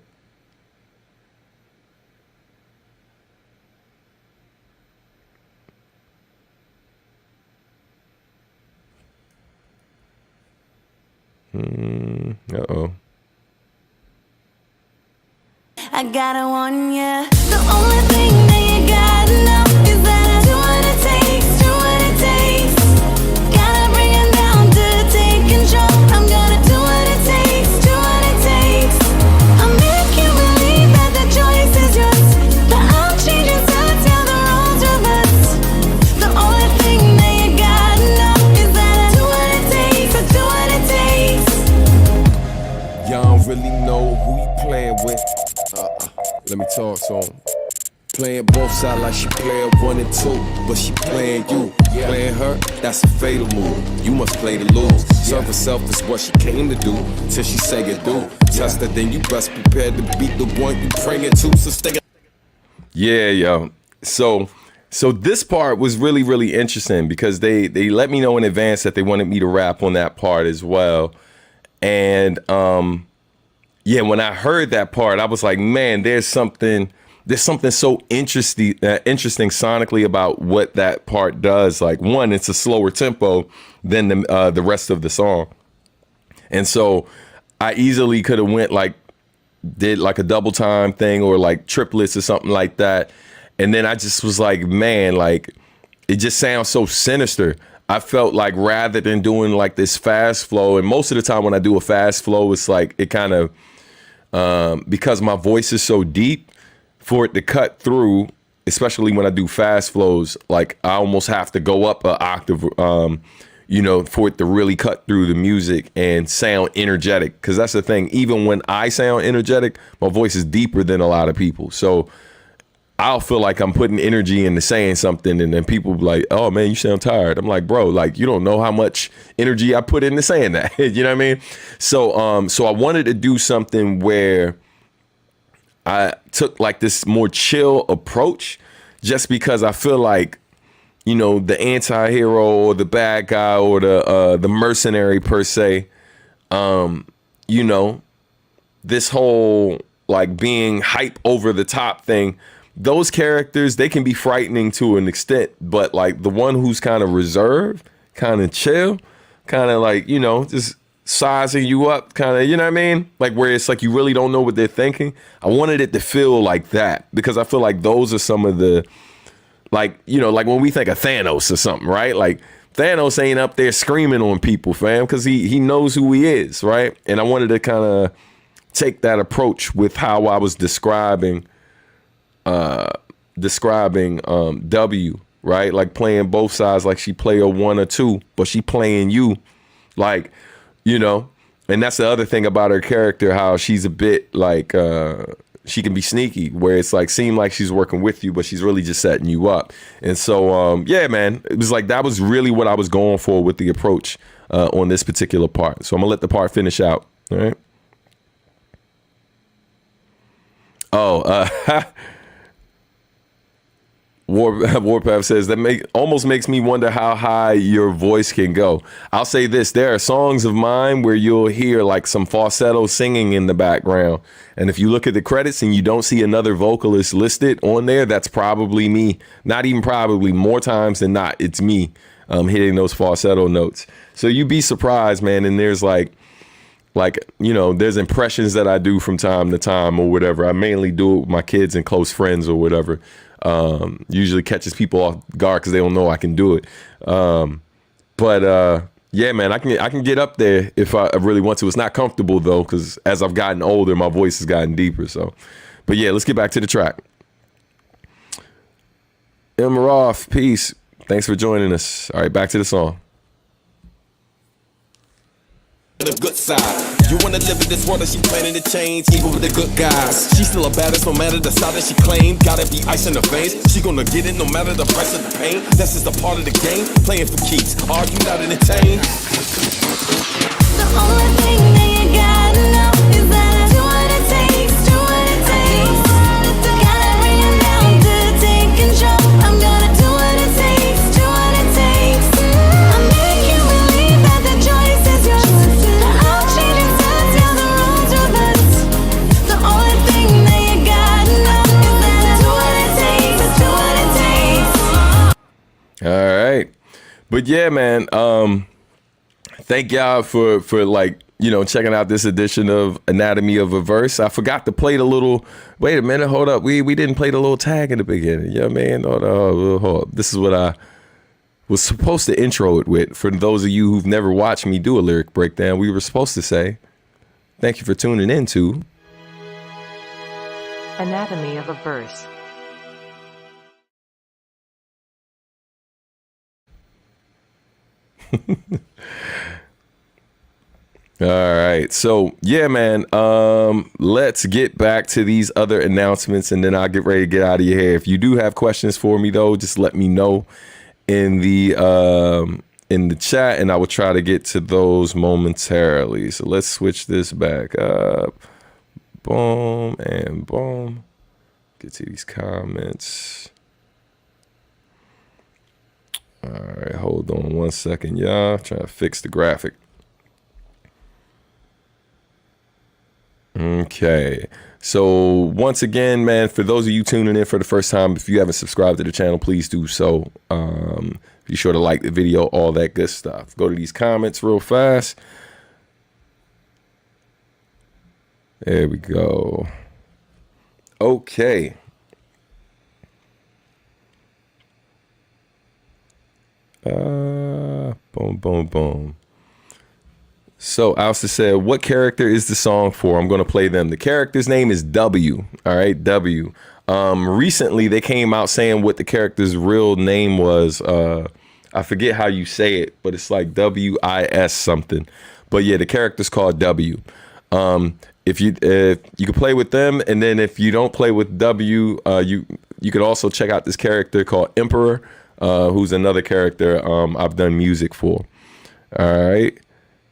Uh-oh. I gotta warn ya, the only thing that you gotta know is that I do what it takes, do what it takes. Gotta bring it down to take control. I'm gonna do what it takes, do what it takes. I'll make you believe that the choice is yours, that I'll change your sides, yeah, the roles reverse. The only thing that you gotta know is that I do what it takes, I do what it takes. Y'all don't really know who you playing with. Let me talk to him. Playing both sides like she playing 1 and 2, but she playing you. Playing her, that's a fatal move. You must play to lose. Serve herself is what she came to do, till she say it do. Test her, then you best prepared to beat the one you praying to. So stay. Yeah, yo. So this part was really, really interesting because they let me know in advance that they wanted me to rap on that part as well. And yeah, when I heard that part, I was like, man, there's something so interesting sonically about what that part does. Like, one, it's a slower tempo than the rest of the song, and so I easily could have did like a double time thing or like triplets or something like that. And then I just was like, man, like it just sounds so sinister. I felt like rather than doing like this fast flow, and most of the time when I do a fast flow, it's like it kind of because my voice is so deep, for it to cut through, especially when I do fast flows, like I almost have to go up an octave, for it to really cut through the music and sound energetic. Because that's the thing, even when I sound energetic, my voice is deeper than a lot of people. So I'll feel like I'm putting energy into saying something, and then people be like, oh man, you sound tired. I'm like, bro, like you don't know how much energy I put into saying that. You know what I mean? So I wanted to do something where I took like this more chill approach, just because I feel like, you know, the anti-hero or the bad guy or the mercenary per se, you know, this whole like being hype over the top thing, those characters, they can be frightening to an extent, but like the one who's kind of reserved, kind of chill, kind of like, you know, just sizing you up, kind of, you know what I mean? Like where it's like you really don't know what they're thinking. I wanted it to feel like that, because I feel like those are some of the, like, you know, like when we think of Thanos or something, right? Like Thanos ain't up there screaming on people, fam, because he knows who he is, right? And I wanted to kind of take that approach with how I was describing W, right? Like playing both sides, like she play a 1 or 2, but she playing you, like, you know. And that's the other thing about her character, how she's a bit like she can be sneaky, where it's like seem like she's working with you, but she's really just setting you up. And so yeah, man, it was like that was really what I was going for with the approach on this particular part. So I'm gonna let the part finish out. All right. Warpath says that almost makes me wonder how high your voice can go. I'll say this: there are songs of mine where you'll hear like some falsetto singing in the background, and if you look at the credits and you don't see another vocalist listed on there, that's probably me. Not even probably, more times than not, it's me hitting those falsetto notes. So you'd be surprised, man. And there's like, you know, there's impressions that I do from time to time or whatever. I mainly do it with my kids and close friends or whatever. Usually catches people off guard because they don't know I can do it. But yeah, man, I can get up there if I really want to. It's not comfortable though, because as I've gotten older, my voice has gotten deeper. So, but yeah, let's get back to the track. Roth, peace. Thanks for joining us. All right, back to the song. The good side. You wanna live in this world that she planning to change, even with the good guys. She's still a badass no matter the side that she claimed. Gotta be ice in the veins. She gonna get it no matter the price of the pain. That's just a part of the game. Playing for keeps. Are you not entertained? The only thing that you gotta know is that I do what it takes, do what it takes. Gotta bring it down to take control. I'm gonna do what it takes, do what it takes. I'm making believe that the choice is yours. I'll change it to tell the road to us. The only thing that you gotta know is that I do what it takes, do what it takes. All right. But yeah, man, thank y'all for like, you know, checking out this edition of Anatomy of a Verse. I forgot to play the little, wait a minute, hold up. We didn't play the little tag in the beginning. Yeah, man. Hold up. This is what I was supposed to intro it with. For those of you who've never watched me do a lyric breakdown, we were supposed to say, thank you for tuning in to Anatomy of a Verse. All right. So yeah, man, let's get back to these other announcements and then I'll get ready to get out of your hair. If you do have questions for me though, just let me know in the chat and I will try to get to those momentarily. So let's switch this back up. Boom and boom. Get to these comments. All right, hold on 1 second, y'all. Trying to fix the graphic. Okay, so once again, man, for those of you tuning in for the first time, if you haven't subscribed to the channel, please do so. Be sure to like the video, all that good stuff. Go to these comments real fast. There we go. Okay. Boom, boom, boom. So Alistair said, what character is the song for? I'm going to play them. The character's name is W. All right, W. Recently, they came out saying what the character's real name was. I forget how you say it, but it's like W-I-S something. But yeah, the character's called W. If you could play with them, and then if you don't play with W, you could also check out this character called Emperor, who's another character I've done music for. All right.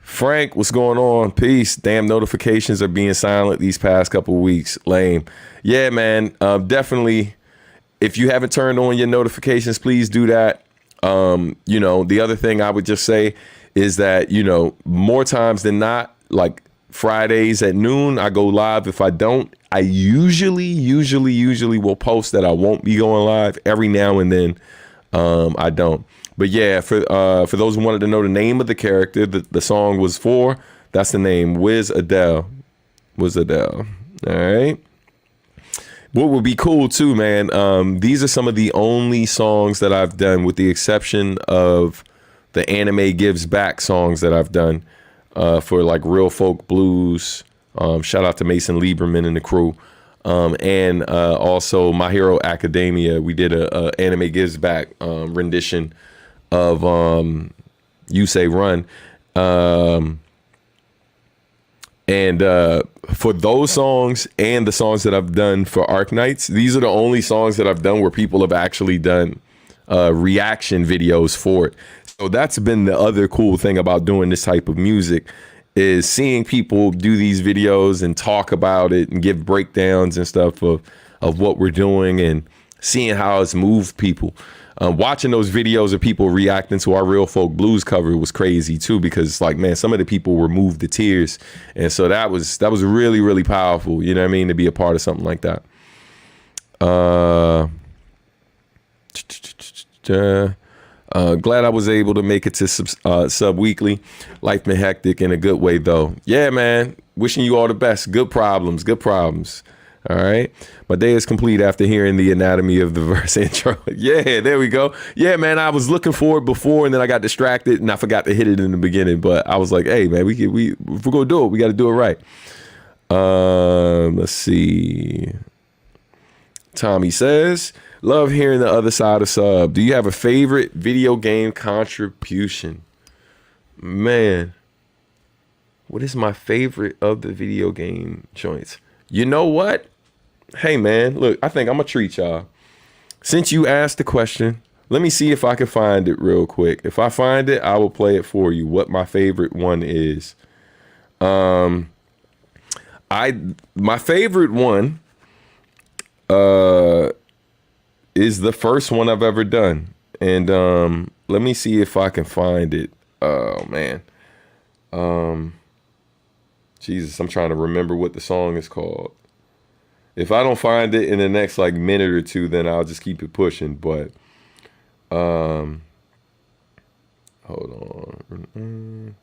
Frank, what's going on? Peace. Damn, notifications are being silent these past couple weeks. Lame. Yeah, man. Definitely. If you haven't turned on your notifications, please do that. The other thing I would just say is that, more times than not, like Fridays at noon, I go live. If I don't, I usually will post that I won't be going live. Every now and then, I don't. But yeah, for those who wanted to know the name of the character, the song was for, that's the name, Wiz Adele. All right. What would be cool too, man, these are some of the only songs that I've done, with the exception of the Anime Gives Back songs that I've done for like Real Folk Blues. Shout out to Mason Lieberman and the crew. And also My Hero Academia. We did a Anime Gives Back rendition of You Say Run. And for those songs and the songs that I've done for Arc Knights, these are the only songs that I've done where people have actually done reaction videos for it. So that's been the other cool thing about doing this type of music, is seeing people do these videos and talk about it and give breakdowns and stuff of what we're doing, and seeing how it's moved people. Watching those videos of people reacting to our Real Folk Blues cover was crazy too, because like, man, some of the people were moved to tears. And so that was really, really powerful. You know what I mean? To be a part of something like that. Glad I was able to make it to sub weekly. Life been hectic in a good way though. Yeah, man. Wishing you all the best. Good problems. All right. My day is complete after hearing the anatomy of the verse intro. Yeah, there we go. Yeah, man, I was looking for it before and then I got distracted and I forgot to hit it in the beginning. But I was like, hey, man, if we're going to do it, we got to do it right. Let's see. Tommy says, love hearing the other side of sub. Do you have a favorite video game contribution? Man, what is my favorite of the video game joints? You know what? Hey, man, look, I think I'm going to treat y'all. Since you asked the question, let me see if I can find it real quick. If I find it, I will play it for you, what my favorite one is. My favorite one is the first one I've ever done. And let me see if I can find it. Oh, man. Jesus, I'm trying to remember what the song is called. If I don't find it in the next like minute or two, then I'll just keep it pushing. But hold on.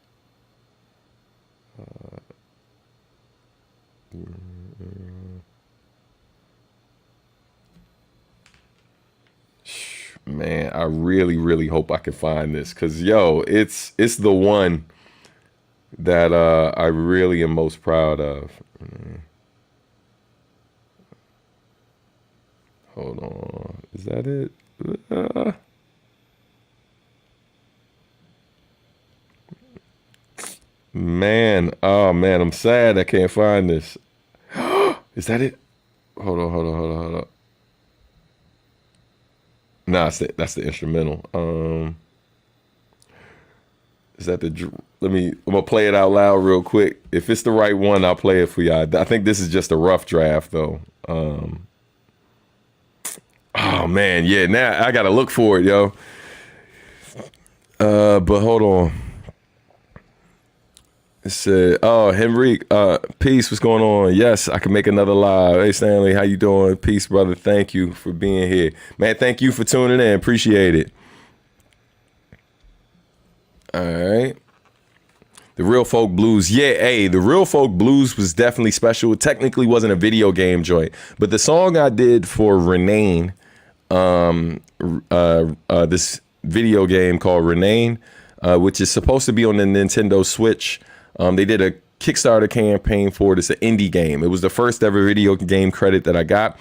Man, I really, really hope I can find this, because yo, it's the one that I really am most proud of. Hold on. Is that it? Man, oh man, I'm sad I can't find this. Is that it? Hold on. Nah, that's the instrumental. Is that I'm gonna play it out loud real quick. If it's the right one, I'll play it for y'all. I think this is just a rough draft though. Oh man, yeah, now I gotta look for it, yo. But hold on. It said, oh, Henrique, peace, what's going on? Yes, I can make another live. Hey, Stanley, how you doing? Peace, brother. Thank you for being here. Man, thank you for tuning in. Appreciate it. All right. The Real Folk Blues. Yeah, hey, the Real Folk Blues was definitely special. It technically wasn't a video game joint, but the song I did for Renegade, this video game called Renegade, which is supposed to be on the Nintendo Switch. They did a Kickstarter campaign for it. It's an indie game. It was the first ever video game credit that I got.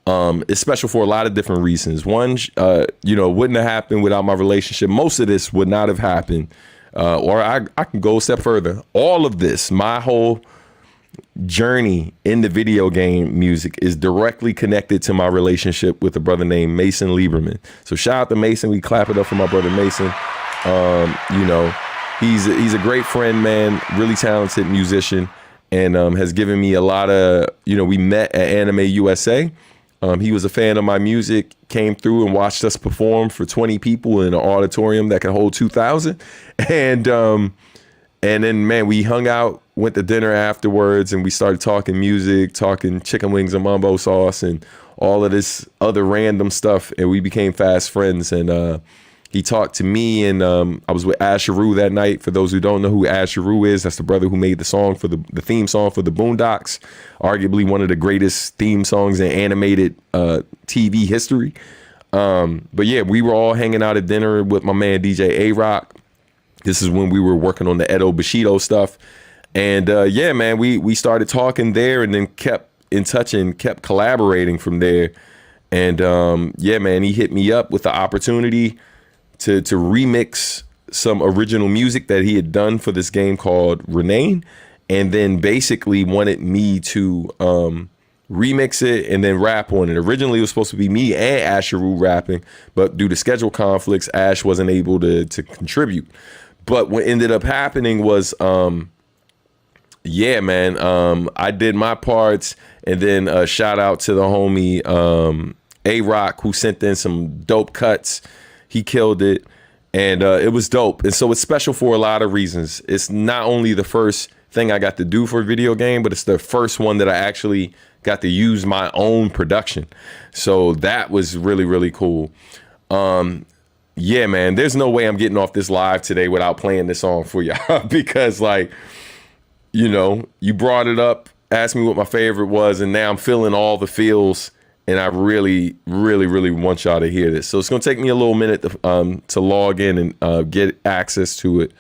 It's special for a lot of different reasons. One, wouldn't have happened without my relationship. Most of this would not have happened. Or I can go a step further. All of this, my whole journey in the video game music is directly connected to my relationship with a brother named Mason Lieberman. So shout out to Mason. We clap it up for my brother Mason. He's a great friend, man. Really talented musician, and has given me a lot of, we met at Anime USA. He was a fan of my music, came through and watched us perform for 20 people in an auditorium that could hold 2,000. And then, man, we hung out, went to dinner afterwards, and we started talking music, talking chicken wings and mambo sauce and all of this other random stuff. And we became fast friends. And he talked to me, and I was with Asheru that night. For those who don't know who Asheru is, that's the brother who made the song for the theme song for the Boondocks, arguably one of the greatest theme songs in animated TV history. But yeah, we were all hanging out at dinner with my man DJ A-Rock. This is when we were working on the Edo Bushido stuff. And yeah, man, we started talking there, and then kept in touch and kept collaborating from there. And yeah, man, he hit me up with the opportunity to remix some original music that he had done for this game called Renegade, and then basically wanted me to remix it and then rap on it. Originally, it was supposed to be me and Asheru rapping, but due to schedule conflicts, Ash wasn't able to contribute. But what ended up happening was, yeah, man, I did my parts, and then shout out to the homie A-Rock, who sent in some dope cuts. He killed it, and it was dope. And so it's special for a lot of reasons. It's not only the first thing I got to do for a video game, but it's the first one that I actually got to use my own production. So that was really, really cool. Yeah, man, there's no way I'm getting off this live today without playing this song for y'all because, like, you brought it up, asked me what my favorite was, and now I'm feeling all the feels. And I really, really, really want y'all to hear this. So it's going to take me a little minute to log in and get access to it.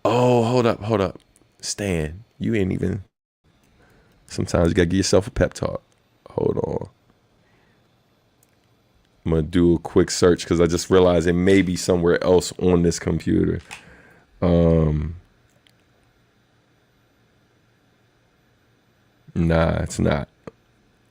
Oh, hold up. Stan, you ain't even... Sometimes you got to give yourself a pep talk. Hold on. I'm going to do a quick search because I just realized it may be somewhere else on this computer. Nah, it's not.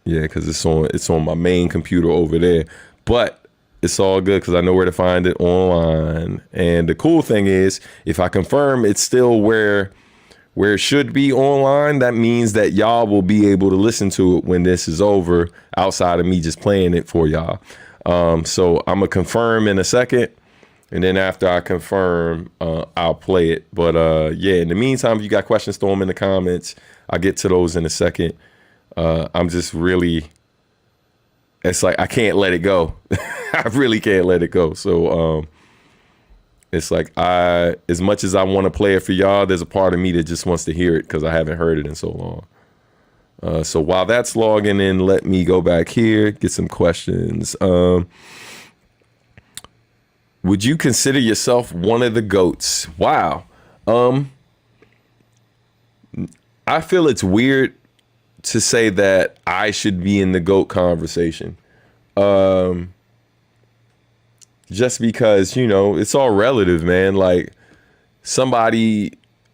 Yeah, because it's on my main computer over there. But it's all good because I know where to find it online. And the cool thing is, if I confirm it's still where it should be online, that means that y'all will be able to listen to it when this is over, outside of me just playing it for y'all. So I'm going to confirm in a second. And then after I confirm, I'll play it. But yeah, in the meantime, if you got questions, throw them in the comments. I'll get to those in a second. I'm just really, it's like, I can't let it go. I really can't let it go. So it's like, as much as I want to play it for y'all, there's a part of me that just wants to hear it because I haven't heard it in so long. So while that's logging in, let me go back here, get some questions. Would you consider yourself one of the GOATs? Wow. I feel it's weird to say that I should be in the GOAT conversation. Just because, it's all relative, man. Like,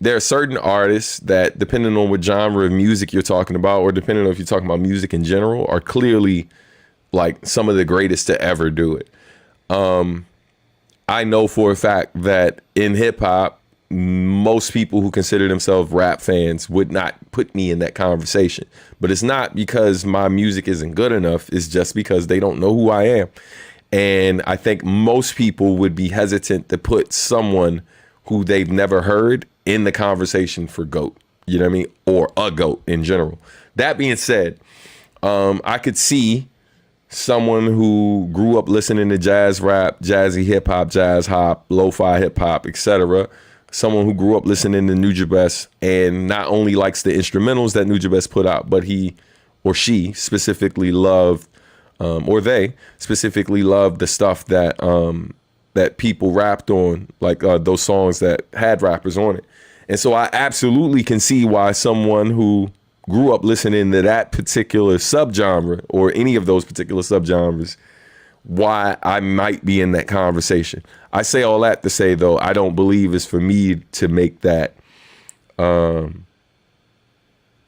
there are certain artists that, depending on what genre of music you're talking about, or depending on if you're talking about music in general, are clearly like some of the greatest to ever do it. I know for a fact that in hip hop, most people who consider themselves rap fans would not put me in that conversation. But it's not because my music isn't good enough. It's just because they don't know who I am. And I think most people would be hesitant to put someone who they've never heard in the conversation for GOAT. You know what I mean? Or a GOAT in general. That being said, I could see someone who grew up listening to jazz rap, jazzy hip hop, jazz hop, lo-fi hip hop, etc. Someone who grew up listening to Nujabes Best and not only likes the instrumentals that Nujabes Best put out, but he or she specifically loved, or they specifically loved the stuff that that people rapped on, like those songs that had rappers on it. And so I absolutely can see why someone who grew up listening to that particular subgenre or any of those particular subgenres, why I might be in that conversation. I say all that to say, though, I don't believe it's for me to make that, I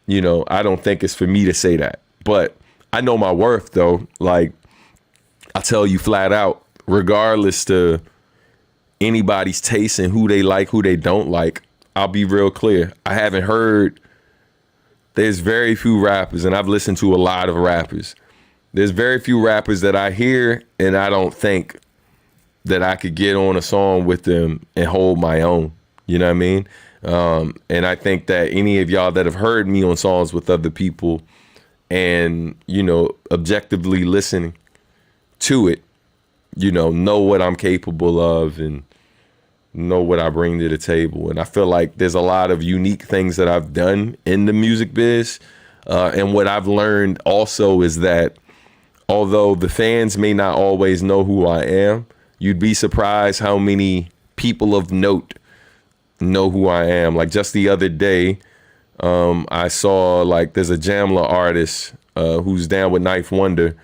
don't think it's for me to say that. But I know my worth, though. Like, I tell you flat out, regardless to anybody's taste and who they like, who they don't like. I'll be real clear. I haven't heard, there's very few rappers, and I've listened to a lot of rappers. There's very few rappers that I hear and I don't think that I could get on a song with them and hold my own. You know what I mean? And I think that any of y'all that have heard me on songs with other people and, you know, objectively listening to it, you know what I'm capable of and know what I bring to the table. And I feel like there's a lot of unique things that I've done in the music biz. And what I've learned also is that although the fans may not always know who I am, you'd be surprised how many people of note know who I am. Like just the other day, I saw like there's a Jamla artist who's down with Knife Wonder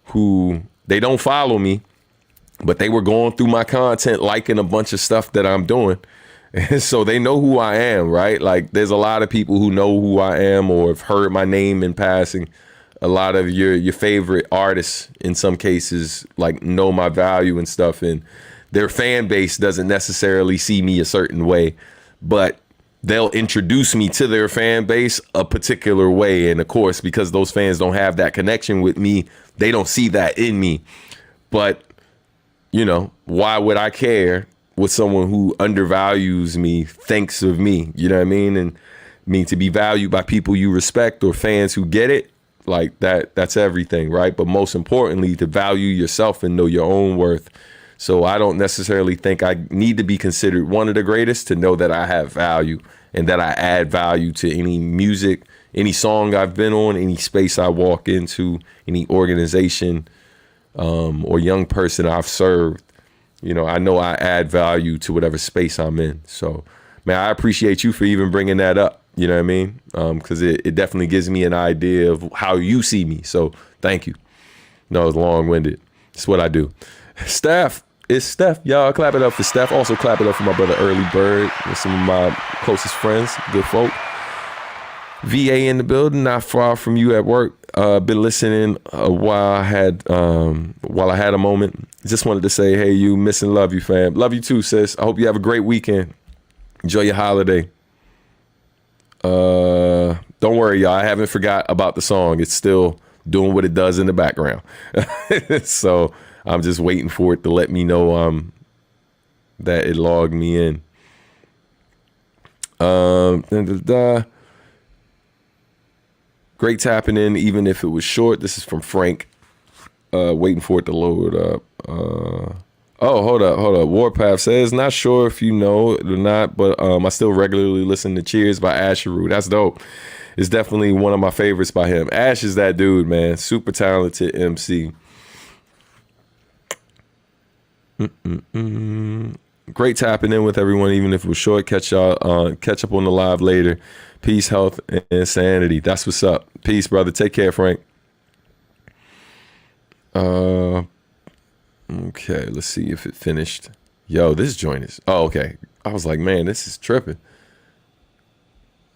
who they don't follow me, but they were going through my content, liking a bunch of stuff that I'm doing. And so they know who I am, right? Like there's a lot of people who know who I am or have heard my name in passing. A lot of your favorite artists in some cases like know my value and stuff, and their fan base doesn't necessarily see me a certain way, but they'll introduce me to their fan base a particular way. And of course, because those fans don't have that connection with me, they don't see that in me. But you know, why would I care what someone who undervalues me thinks of me? You know what I mean? And I mean, to be valued by people you respect or fans who get it, like that's everything, right? But most importantly, to value yourself and know your own worth. So I don't necessarily think I need to be considered one of the greatest to know that I have value and that I add value to any music, any song I've been on, any space I walk into, any organization, or young person I've served. You know I add value to whatever space I'm in. So, man, I appreciate you for even bringing that up. You know what I mean? Because it definitely gives me an idea of how you see me. So thank you. No, it's long-winded. It's what I do. Steph. It's Steph. Y'all clap it up for Steph. Also clap it up for my brother Early Bird and some of my closest friends, good folk. VA in the building, not far from you at work. Been listening while I had a moment. Just wanted to say, hey, you, miss and love you, fam. Love you too, sis. I hope you have a great weekend. Enjoy your holiday. Don't worry, y'all. I haven't forgot about the song. It's still doing what it does in the background. So I'm just waiting for it to let me know that it logged me in. Great tapping in, even if it was short. This is from Frank. Waiting for it to load up. Hold up. Warpath says, not sure if you know it or not, but I still regularly listen to Cheers by Asheru. That's dope. It's definitely one of my favorites by him. Ash is that dude, man. Super talented MC. Great tapping in with everyone, even if it was short. Catch up on the live later. Peace, health, and sanity. That's what's up. Peace, brother. Take care, Frank. Okay, let's see if it finished. Yo, this joint is... Oh, okay. I was like, man, this is tripping.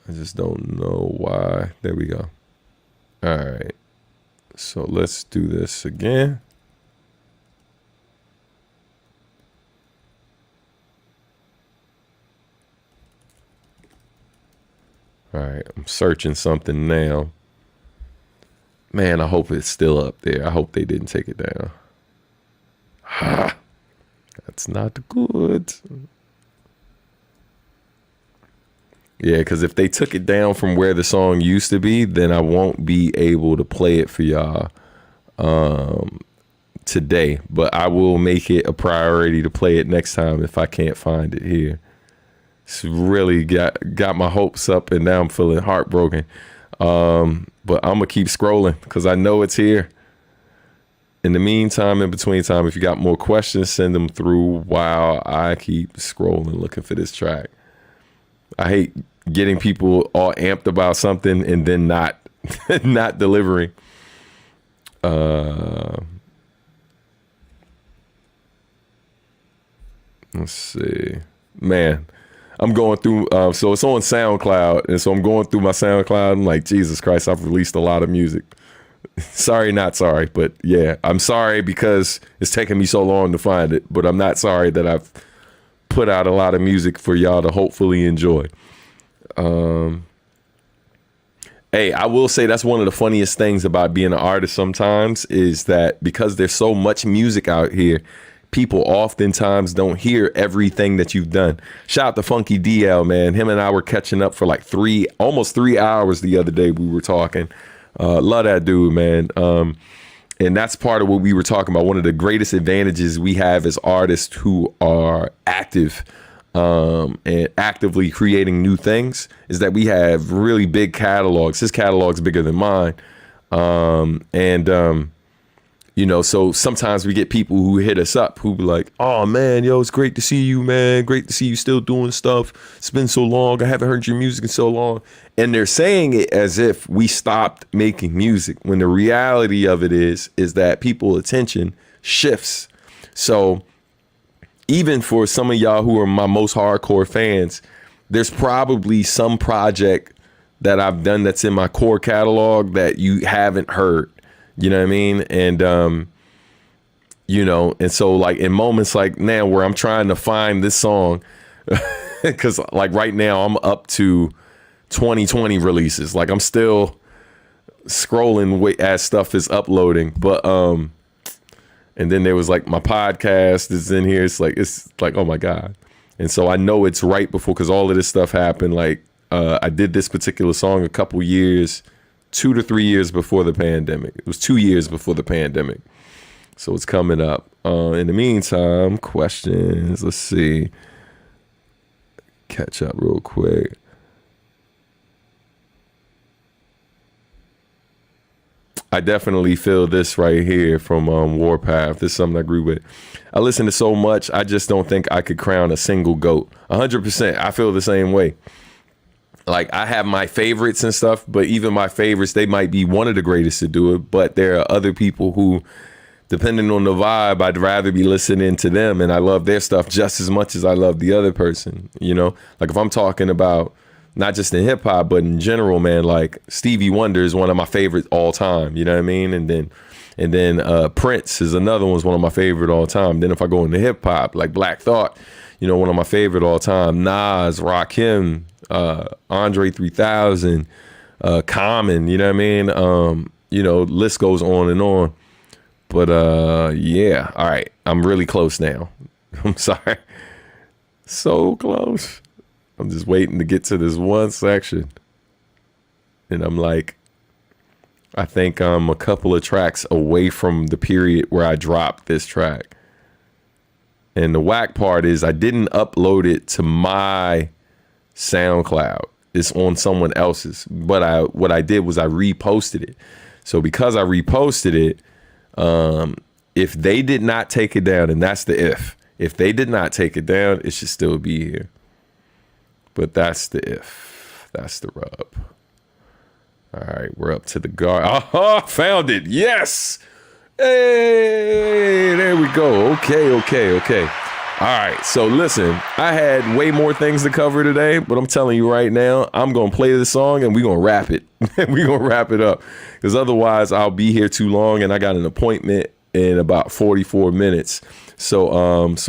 I just don't know why. There we go. All right. So let's do this again. All right, I'm searching something now. Man, I hope it's still up there. I hope they didn't take it down. That's not good. Yeah, because if they took it down from where the song used to be, then I won't be able to play it for y'all today. But I will make it a priority to play it next time if I can't find it here. It's really got my hopes up, and now I'm feeling heartbroken. But I'm gonna keep scrolling because I know it's here. In the meantime, in between time, if you got more questions, send them through while I keep scrolling looking for this track. I hate getting people all amped about something and then not delivering. Let's see, man. I'm going through, so it's on SoundCloud, and so I'm going through my SoundCloud. I'm like, Jesus Christ, I've released a lot of music. Sorry, not sorry, but yeah, I'm sorry because it's taken me so long to find it, but I'm not sorry that I've put out a lot of music for y'all to hopefully enjoy. Hey, I will say that's one of the funniest things about being an artist sometimes is that because there's so much music out here, people oftentimes don't hear everything that you've done. Shout out to Funky DL, man. Him and I were catching up for like almost 3 hours the other day. We were talking. Love that dude, man. And that's part of what we were talking about. One of the greatest advantages we have as artists who are active and actively creating new things is that we have really big catalogs. His catalog's bigger than mine. You know, so sometimes we get people who hit us up who be like, oh, man, yo, it's great to see you, man. Great to see you still doing stuff. It's been so long. I haven't heard your music in so long. And they're saying it as if we stopped making music, when the reality of it is that people's attention shifts. So even for some of y'all who are my most hardcore fans, there's probably some project that I've done that's in my core catalog that you haven't heard. You know what I mean? And, you know, and so like in moments like now where I'm trying to find this song, because like right now I'm up to 2020 releases. Like I'm still scrolling as stuff is uploading. But, and then there was like my podcast is in here. It's like, oh my God. And so I know it's right before, because all of this stuff happened. Like I did this particular song a couple years, 2 to 3 years before the pandemic. It was 2 years before the pandemic. So it's coming up. In the meantime, questions. Let's see. Catch up real quick. I definitely feel this right here from Warpath. This is something I agree with. I listen to so much, I just don't think I could crown a single GOAT. 100%. I feel the same way. Like I have my favorites and stuff, but even my favorites, they might be one of the greatest to do it. But there are other people who, depending on the vibe, I'd rather be listening to them. And I love their stuff just as much as I love the other person. You know, like if I'm talking about not just in hip hop, but in general, man, like Stevie Wonder is one of my favorites all time. You know what I mean? And then Prince is another one's one of my favorite all time. Then if I go into hip hop, like Black Thought, you know, one of my favorite all time. Nas, Rakim, Andre 3000, Common, you know what I mean? You know, list goes on and on. But yeah, all right. I'm really close now. I'm sorry. So close. I'm just waiting to get to this one section. And I'm like, I think I'm a couple of tracks away from the period where I dropped this track. And the whack part is I didn't upload it to my SoundCloud. It's on someone else's. But what I did was I reposted it. So because I reposted it, if they did not take it down, and that's the if they did not take it down, it should still be here. But that's the if. That's the rub. All right, we're up to the guard. Oh, found it. Yes. Hey, there we go. Okay. All right, so listen, I had way more things to cover today, but I'm telling you right now, I'm going to play this song and we're going to wrap it. We're going to wrap it up because otherwise I'll be here too long and I got an appointment in about 44 minutes. So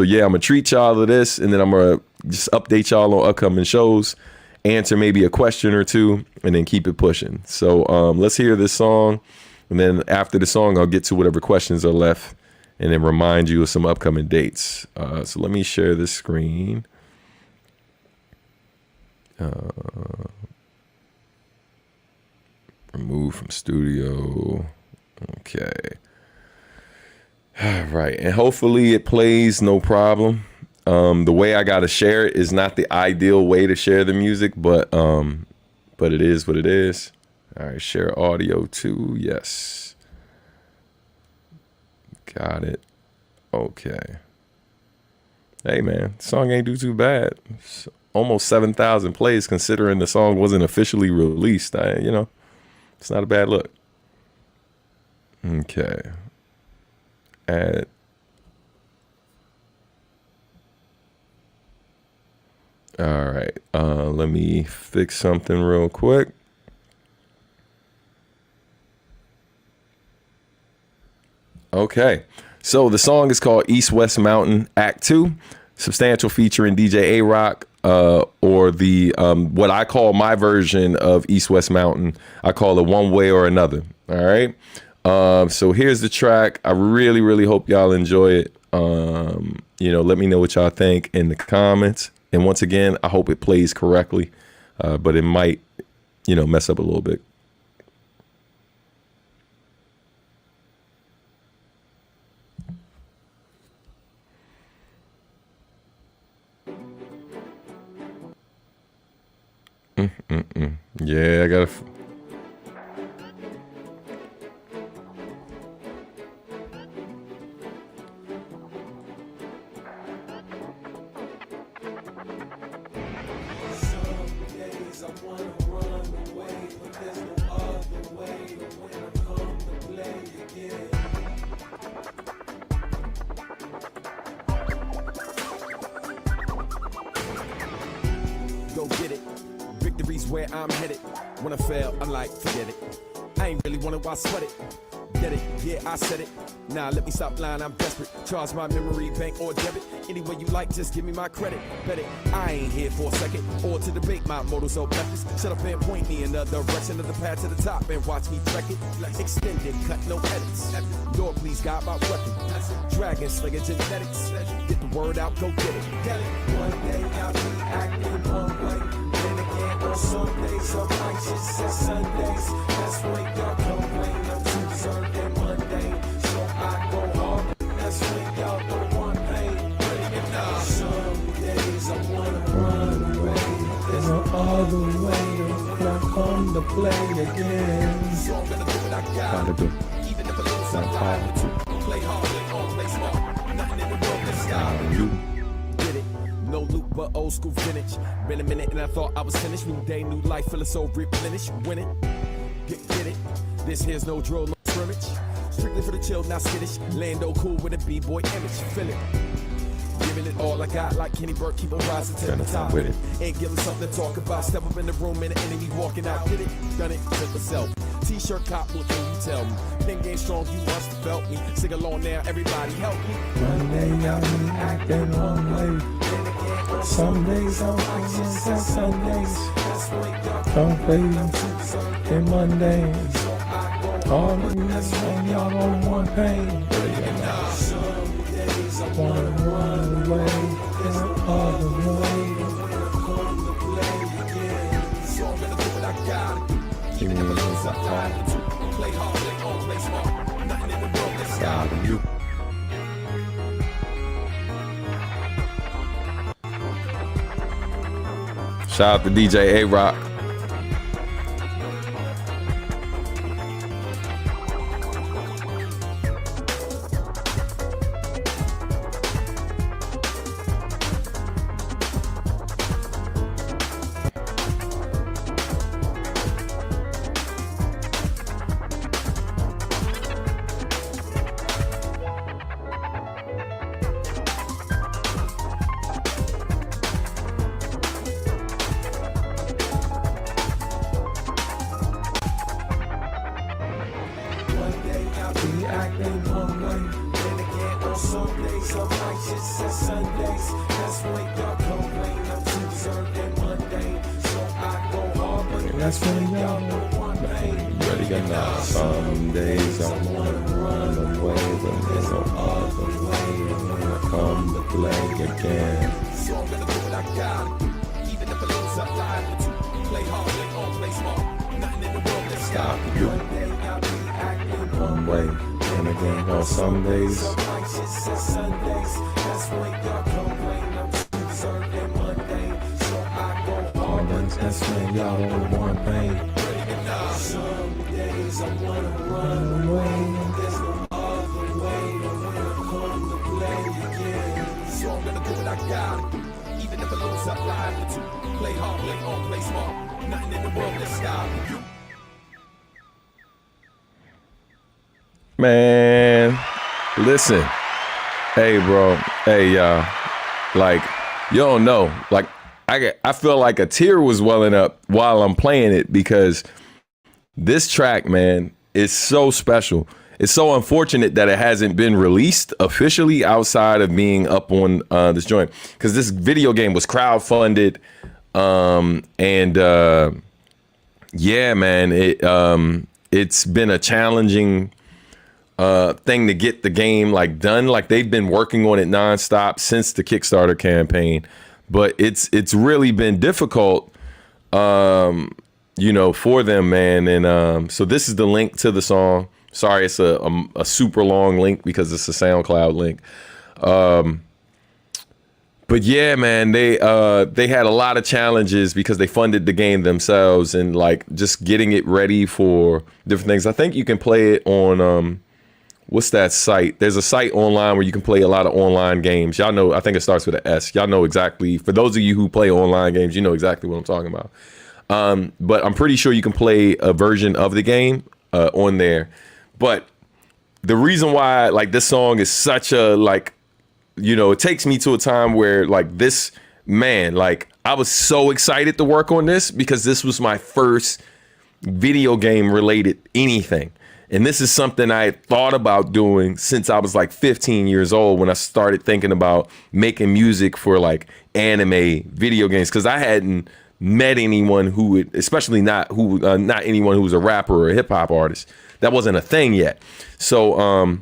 yeah, I'm going to treat y'all to this and then I'm going to just update y'all on upcoming shows, answer maybe a question or two, and then keep it pushing. So let's hear this song. And then after the song, I'll get to whatever questions are left and then remind you of some upcoming dates. So let me share this screen. Remove from studio. Okay. All right. And hopefully it plays no problem. The way I got to share it is not the ideal way to share the music, but it is what it is. All right, share audio too. Yes. Got it. Okay. Hey man, the song ain't do too bad. It's almost 7,000 plays considering the song wasn't officially released. It's not a bad look. Okay. Add. All right. Let me fix something real quick. Okay, so the song is called East West Mountain Act 2. Substantial featuring DJ A-Rock, or the what I call my version of East West Mountain. I call it One Way or Another. All right. So here's the track. I really, really hope y'all enjoy it. Let me know what y'all think in the comments. And once again, I hope it plays correctly, but it might, mess up a little bit. Yeah, I gotta. Go get it. Victory's where I'm headed. When I fail, I'm like, forget it. I ain't really wanna watch sweat it. Get it, yeah, I said it. Nah, let me stop lying, I'm desperate. Charge my memory, bank or debit. Any way you like, just give me my credit. Bet it, I ain't here for a second or to debate my motto, so Memphis. Shut up and point me in the direction of the path to the top and watch me trek it. Extended, cut no edits. Lord, please guide my weapon. Dragon Slayer genetics. Get the word out, go get it. Get it. One day I'll be acting one way. Then again, on some days I'm righteous and Sundays. That's when y'all complain. I'm too deserved and mundane. So I go hard. That's when y'all don't want pain. Some days I wanna run away. There's no other way. When I come to play again. So I'm gonna do what I gotta do. Even if I lose, I'm tired to play hard, play hard, play smart. Nothing in the world can stop you. Get it? No loop, but old school vintage. Been a minute and I thought I was finished. New day, new life, feeling so replenished. Win it, get it. This here's no drill, no scrimmage. Strictly for the chill, not skittish. Lando cool with a B-boy image. Feel it. Giving it all I got, like Kenny Burke, keep on rising to the top with it. Ain't giving something to talk about. Step up in the room and the enemy walking out. Did it, done it, to myself. T-shirt cop, what can you tell me? Pen game strong, you must have felt me. Sing along now, everybody help me. One day I'll be acting one way. Some days I'm righteous and Sundays. Some days and Mondays. All of you, that's when y'all don't want pain. Some days I wanna run away. There's no other way. Come to play again. So I'm gonna do what I gotta do. Even if I lose, I'm tired to play hard, play hard, play smart. Nothing in the world can stop you. Shout out to DJ A-Rock. That's when y'all ready to know. Some days I wanna run away, but there's no other way. When I come to play again. So I'm gonna do what I gotta do. Even if I lose, I lie to. Play hard, play hard, play smart. Nothing in the world can stop you. One day I'll be acting one way, and again on some days. Some righteous and Sundays. That's when y'all complain. I'm too deserved and mundane. So I go hard, and that's when y'all don't want pain. Some days I wanna run away. There's no other way. When I come to play again. So I'm gonna do what I gotta do. Even if I lose, I lie to. Play hard, play hard, play smart. Nothing in the world can stop you. Man, listen. Hey, bro. Hey, y'all. Like, you don't know. Like, I feel like a tear was welling up while I'm playing it because this track, man, is so special. it's so unfortunate that it hasn't been released officially outside of being up on this joint, because this video game was crowdfunded, and yeah, man, it's been a challenging thing to get the game like done. Like they've been working on it nonstop since the Kickstarter campaign, but it's really been difficult, you know, for them, man. And so this is the link to the song. Sorry, it's a super long link because it's a SoundCloud link. But yeah, man, they had a lot of challenges because they funded the game themselves and like just getting it ready for different things. I think you can play it on what's that site? There's a site online where you can play a lot of online games. Y'all know, I think it starts with an S. Y'all know exactly. For those of you who play online games, you know exactly what I'm talking about. But I'm pretty sure you can play a version of the game on there. But the reason why like this song is such a like, you know, it takes me to a time where like this, man, like I was so excited to work on this because this was my first video game related anything. And this is something I had thought about doing since I was like 15 years old when I started thinking about making music for like anime video games, because I hadn't met anyone who would, especially not anyone who was a rapper or a hip hop artist. That wasn't a thing yet. So,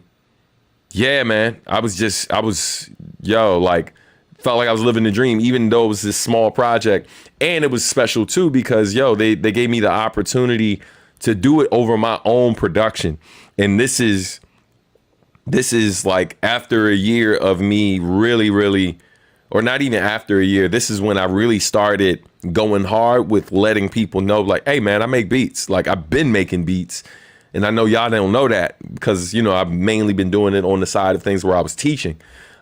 yeah, man, I was, like, felt like I was living the dream, even though it was this small project. And it was special too, because they gave me the opportunity to do it over my own production. And this is like after a year of me really, or not even after a year, this is when I really started going hard with letting people know, like, hey man, I make beats. Like I've been making beats. And I know y'all don't know that because, you know, I've mainly been doing it on the side of things where I was teaching,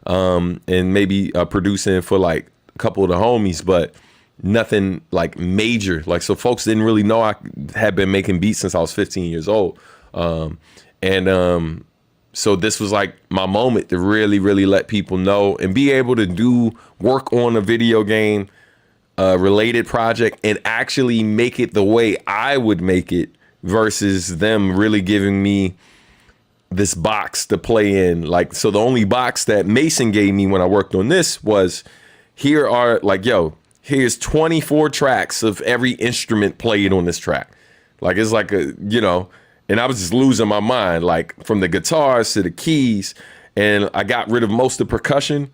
and maybe producing for like a couple of the homies, but nothing like major. Like, so folks didn't really know I had been making beats since I was 15 years old. So this was like my moment to really let people know and be able to do work on a video game related project and actually make it the way I would make it, versus them really giving me this box to play in. Like, so the only box that Mason gave me when I worked on this was, here are like, here's 24 tracks of every instrument played on this track. Like, it's like a, you know, and I was just losing my mind, like from the guitars to the keys. And I got rid of most of the percussion,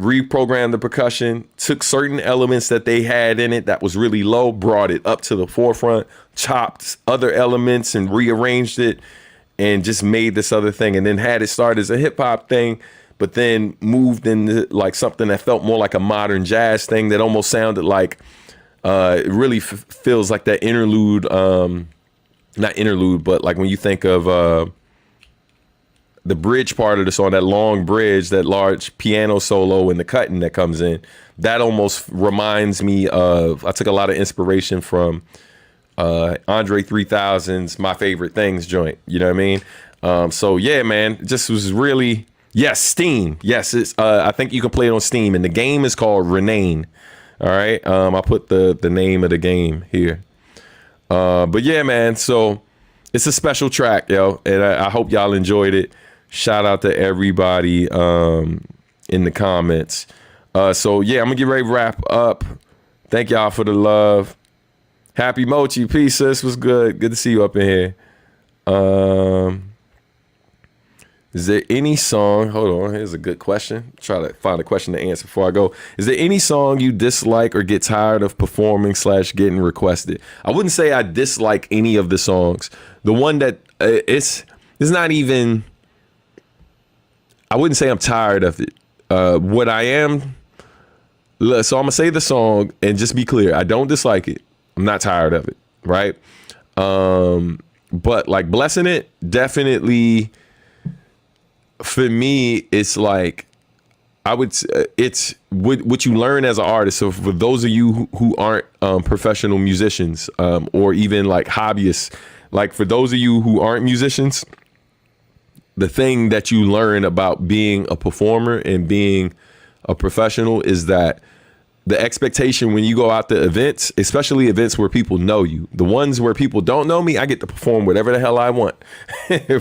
reprogrammed the percussion, took certain elements that they had in it that was really low, brought it up to the forefront, chopped other elements and rearranged it, and just made this other thing. And then had it start as a hip hop thing, but then moved into like something that felt more like a modern jazz thing that almost sounded like, it really feels like that interlude, not interlude, but like when you think of the bridge part of the song, that long bridge, that large piano solo and the cutting that comes in, that almost reminds me of, I took a lot of inspiration from Andre 3000's My Favorite Things joint. You know what I mean? So yeah, man, it just was really, yes, Steam. Yes, it's I think you can play it on Steam, and the game is called Renegade. All right. I'll put the name of the game here. But yeah, man, so it's a special track, yo, and I hope y'all enjoyed it. Shout out to everybody in the comments. So yeah, I'm gonna get ready to wrap up. Thank y'all for the love. Happy Mochi, peace, sis. Was good. Good to see you up in here. Is there any song? Hold on, here's a good question. Try to find a question to answer before I go. Is there any song you dislike or get tired of performing / getting requested? I wouldn't say I dislike any of the songs. The one that it's not even. I wouldn't say I'm tired of it. What I am. So I'm gonna say the song and just be clear. I don't dislike it. I'm not tired of it. Right. But like Blessing It, definitely. For me, it's like, I would, it's what you learn as an artist. So for those of you who aren't professional musicians, or even like hobbyists, like for those of you who aren't musicians, the thing that you learn about being a performer and being a professional is that the expectation when you go out to events, especially events where people know you, the ones where people don't know me, I get to perform whatever the hell I want,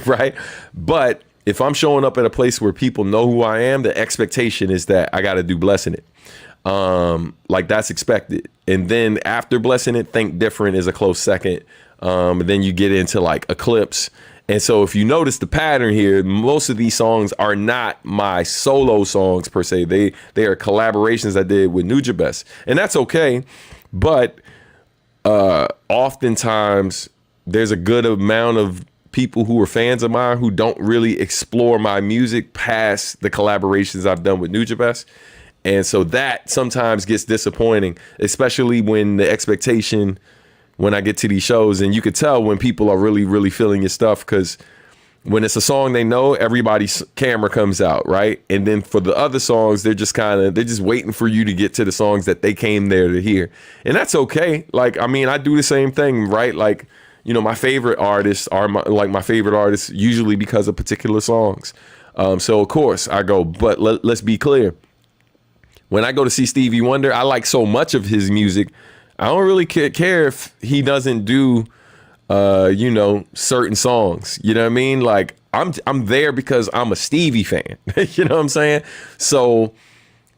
right? But if I'm showing up at a place where people know who I am, the expectation is that I got to do Blessing It. Like that's expected. And then after Blessing It, Think Different is a close second. And then you get into like Eclipse. And so if you notice the pattern here, most of these songs are not my solo songs per se. They are collaborations I did with Nujabes. And that's okay. But oftentimes there's a good amount of people who are fans of mine who don't really explore my music past the collaborations I've done with Nujabes. And so that sometimes gets disappointing, especially when the expectation when I get to these shows, and you could tell when people are really, really feeling your stuff, because when it's a song they know, everybody's camera comes out, right? And then for the other songs, they're just waiting for you to get to the songs that they came there to hear. And that's okay. Like, I mean, I do the same thing, right? Like, you know, my favorite artists are my favorite artists usually because of particular songs. So of course I go, but let's be clear. When I go to see Stevie Wonder, I like so much of his music. I don't really care if he doesn't do, you know, certain songs. You know what I mean? Like I'm there because I'm a Stevie fan. You know what I'm saying? So,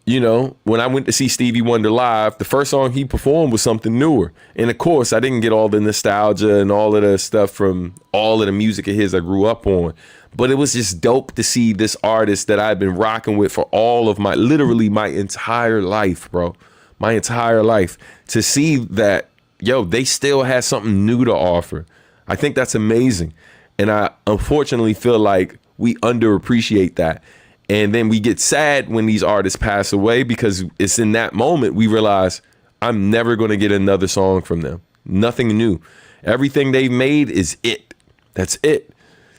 you know, when I went to see Stevie Wonder live, the first song he performed was something newer. And of course, I didn't get all the nostalgia and all of the stuff from all of the music of his I grew up on. But it was just dope to see this artist that I've been rocking with for all of literally my entire life, bro. My entire life, to see that, yo, they still have something new to offer. I think that's amazing. And I unfortunately feel like we underappreciate that. And then we get sad when these artists pass away, because it's in that moment we realize I'm never going to get another song from them. Nothing new. Everything they've made is it. That's it.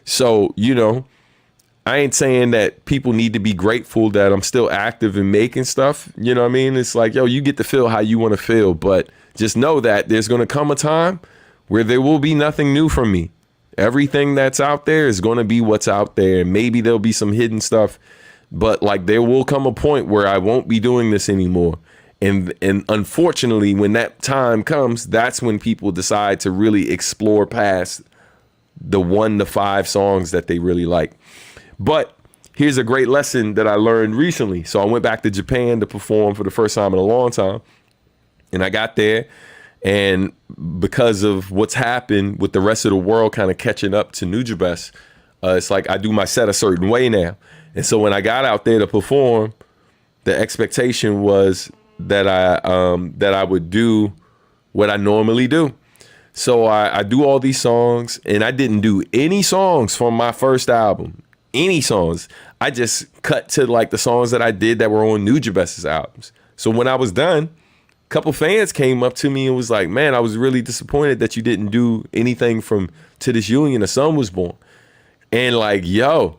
So, you know, I ain't saying that people need to be grateful that I'm still active and making stuff. You know what I mean? It's like, yo, you get to feel how you want to feel. But just know that there's going to come a time where there will be nothing new from me. Everything that's out there is going to be what's out there. Maybe there'll be some hidden stuff. But like there will come a point where I won't be doing this anymore. And unfortunately, when that time comes, that's when people decide to really explore past the 1 to 5 songs that they really like. But here's a great lesson that I learned recently. So I went back to Japan to perform for the first time in a long time. And I got there, and because of what's happened with the rest of the world kind of catching up to Nujabes, it's like I do my set a certain way now. And so when I got out there to perform, the expectation was that I would do what I normally do. So I do all these songs, and I didn't do any songs from my first album. Any songs. I just cut to like the songs that I did that were on Nujabes' albums. So when I was done, a couple fans came up to me and was like, man, I was really disappointed that you didn't do anything from To This Union, A Son Was Born. And like, yo,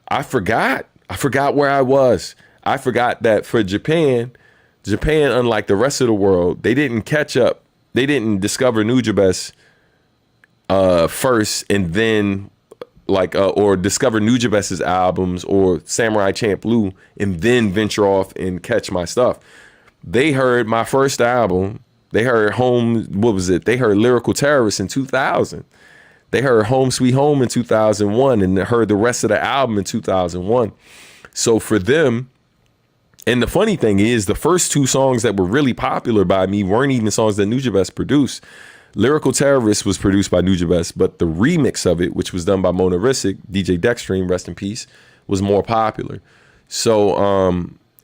I forgot where I was. I forgot that for Japan, unlike the rest of the world, they didn't catch up. They didn't discover Nujabes first and then or discover Nujabes' albums or Samurai Champloo and then venture off and catch my stuff. They heard my first album. They heard They heard Lyrical Terrorist in 2000. They heard Home Sweet Home in 2001, and they heard the rest of the album in 2001. So for them, and the funny thing is, the first 2 songs that were really popular by me weren't even songs that Nujabes produced. Lyrical Terrorist was produced by Nujabes, but the remix of it, which was done by Mona Risick, DJ Dextream, rest in peace, was more popular. So,